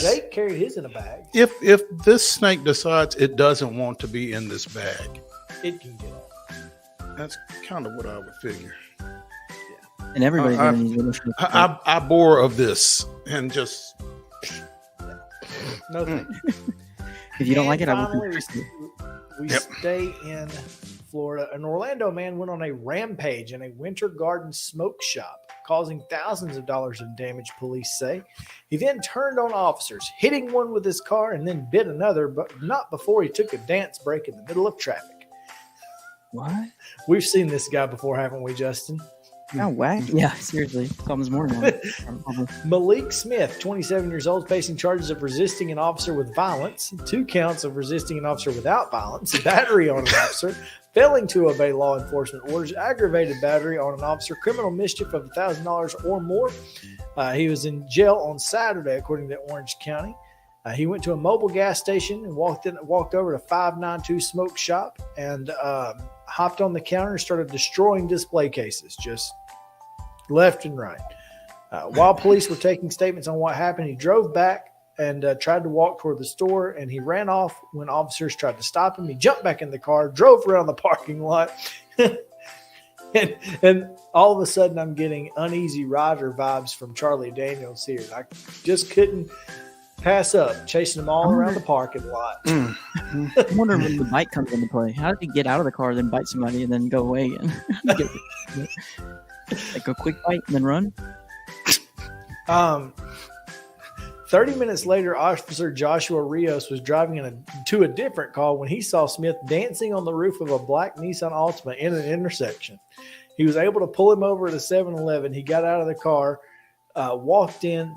Jake carried his in a bag. If this snake decides it doesn't want to be in this bag, it can get off. That's kind of what I would figure. Yeah. And everybody. I bore of this and just no thank you. If you don't like it, we stay in Florida. An Orlando man went on a rampage in a Winter Garden smoke shop, causing thousands of dollars in damage, police say. He then turned on officers, hitting one with his car and then bit another, but not before he took a dance break in the middle of traffic. What? We've seen this guy before, haven't we, Justin? Oh, wacky. Yeah, seriously. Saw him this morning. Malik Smith, 27 years old, facing charges of resisting an officer with violence, 2 counts of resisting an officer without violence, battery on an officer, failing to obey law enforcement orders, aggravated battery on an officer, criminal mischief of $1,000 or more. He was in jail on Saturday, according to Orange County. He went to a mobile gas station and walked over to 592 Smoke Shop and hopped on the counter and started destroying display cases, just left and right. While police were taking statements on what happened, he drove back and tried to walk toward the store, and he ran off when officers tried to stop him. He jumped back in the car, drove around the parking lot, and all of a sudden I'm getting Uneasy Rider vibes from Charlie Daniels here. I just couldn't pass up chasing them all around the parking lot. I wonder when the bite comes into play. How did he get out of the car, then bite somebody, and then go away again? Like a quick bite and then run? 30 minutes later, Officer Joshua Rios was driving to a different call when he saw Smith dancing on the roof of a black Nissan Altima in an intersection. He was able to pull him over at a 7-Eleven. He got out of the car, walked in.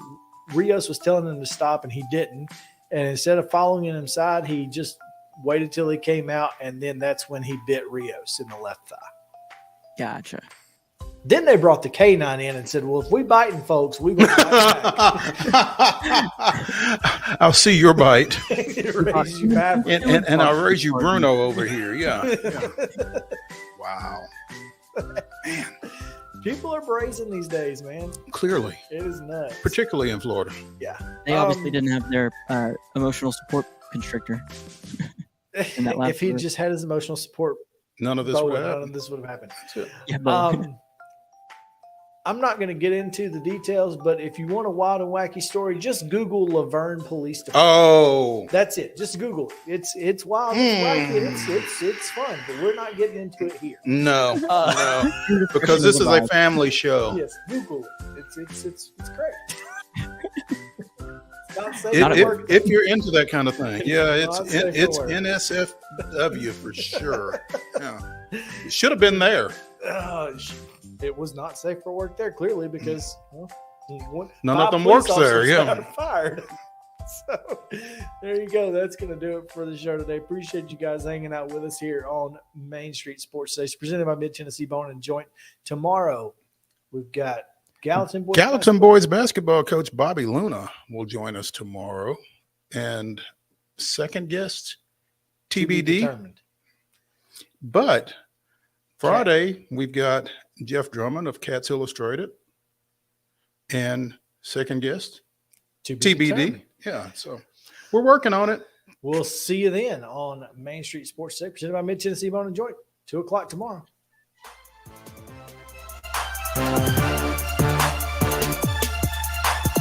Rios was telling him to stop, and he didn't. And instead of following him inside, he just waited till he came out, and then that's when he bit Rios in the left thigh. Gotcha. Then they brought the K9 in and said, well, if we biting folks, we will bite back. I'll see your bite. Raise you back. And I'll raise you Bruno over here. Yeah. Wow. Man. People are brazen these days, man. Clearly. It is nuts. Particularly in Florida. Yeah. They obviously didn't have their emotional support constrictor. If he just had his emotional support, none of this would have happened. Yeah, I'm not going to get into the details, but if you want a wild and wacky story, just Google Laverne Police Department. Oh, That's it. Just Google it. It's wild, it's wacky, it's fun, but we're not getting into it here. no, no, because this is a family show. Yes, Google it. It's great. It's not safe If you're into that kind of thing, yeah, it's NSFW for sure. Yeah, it should have been there. It was not safe for work there, clearly, because none of them works there. Yeah, got fired. So there you go. That's going to do it for the show today. Appreciate you guys hanging out with us here on Main Street Sports Station, presented by Mid-Tennessee Bone and Joint. Tomorrow, we've got Gallatin Boys basketball coach Bobby Luna will join us tomorrow, and second guest TBD. But Friday, we've got Jeff Drummond of Cats Illustrated, and second guest TBD. Yeah, so we're working on it. We'll see you then on Main Street Sports Day, presented by Mid-Tennessee Bone and Joint, 2:00 tomorrow.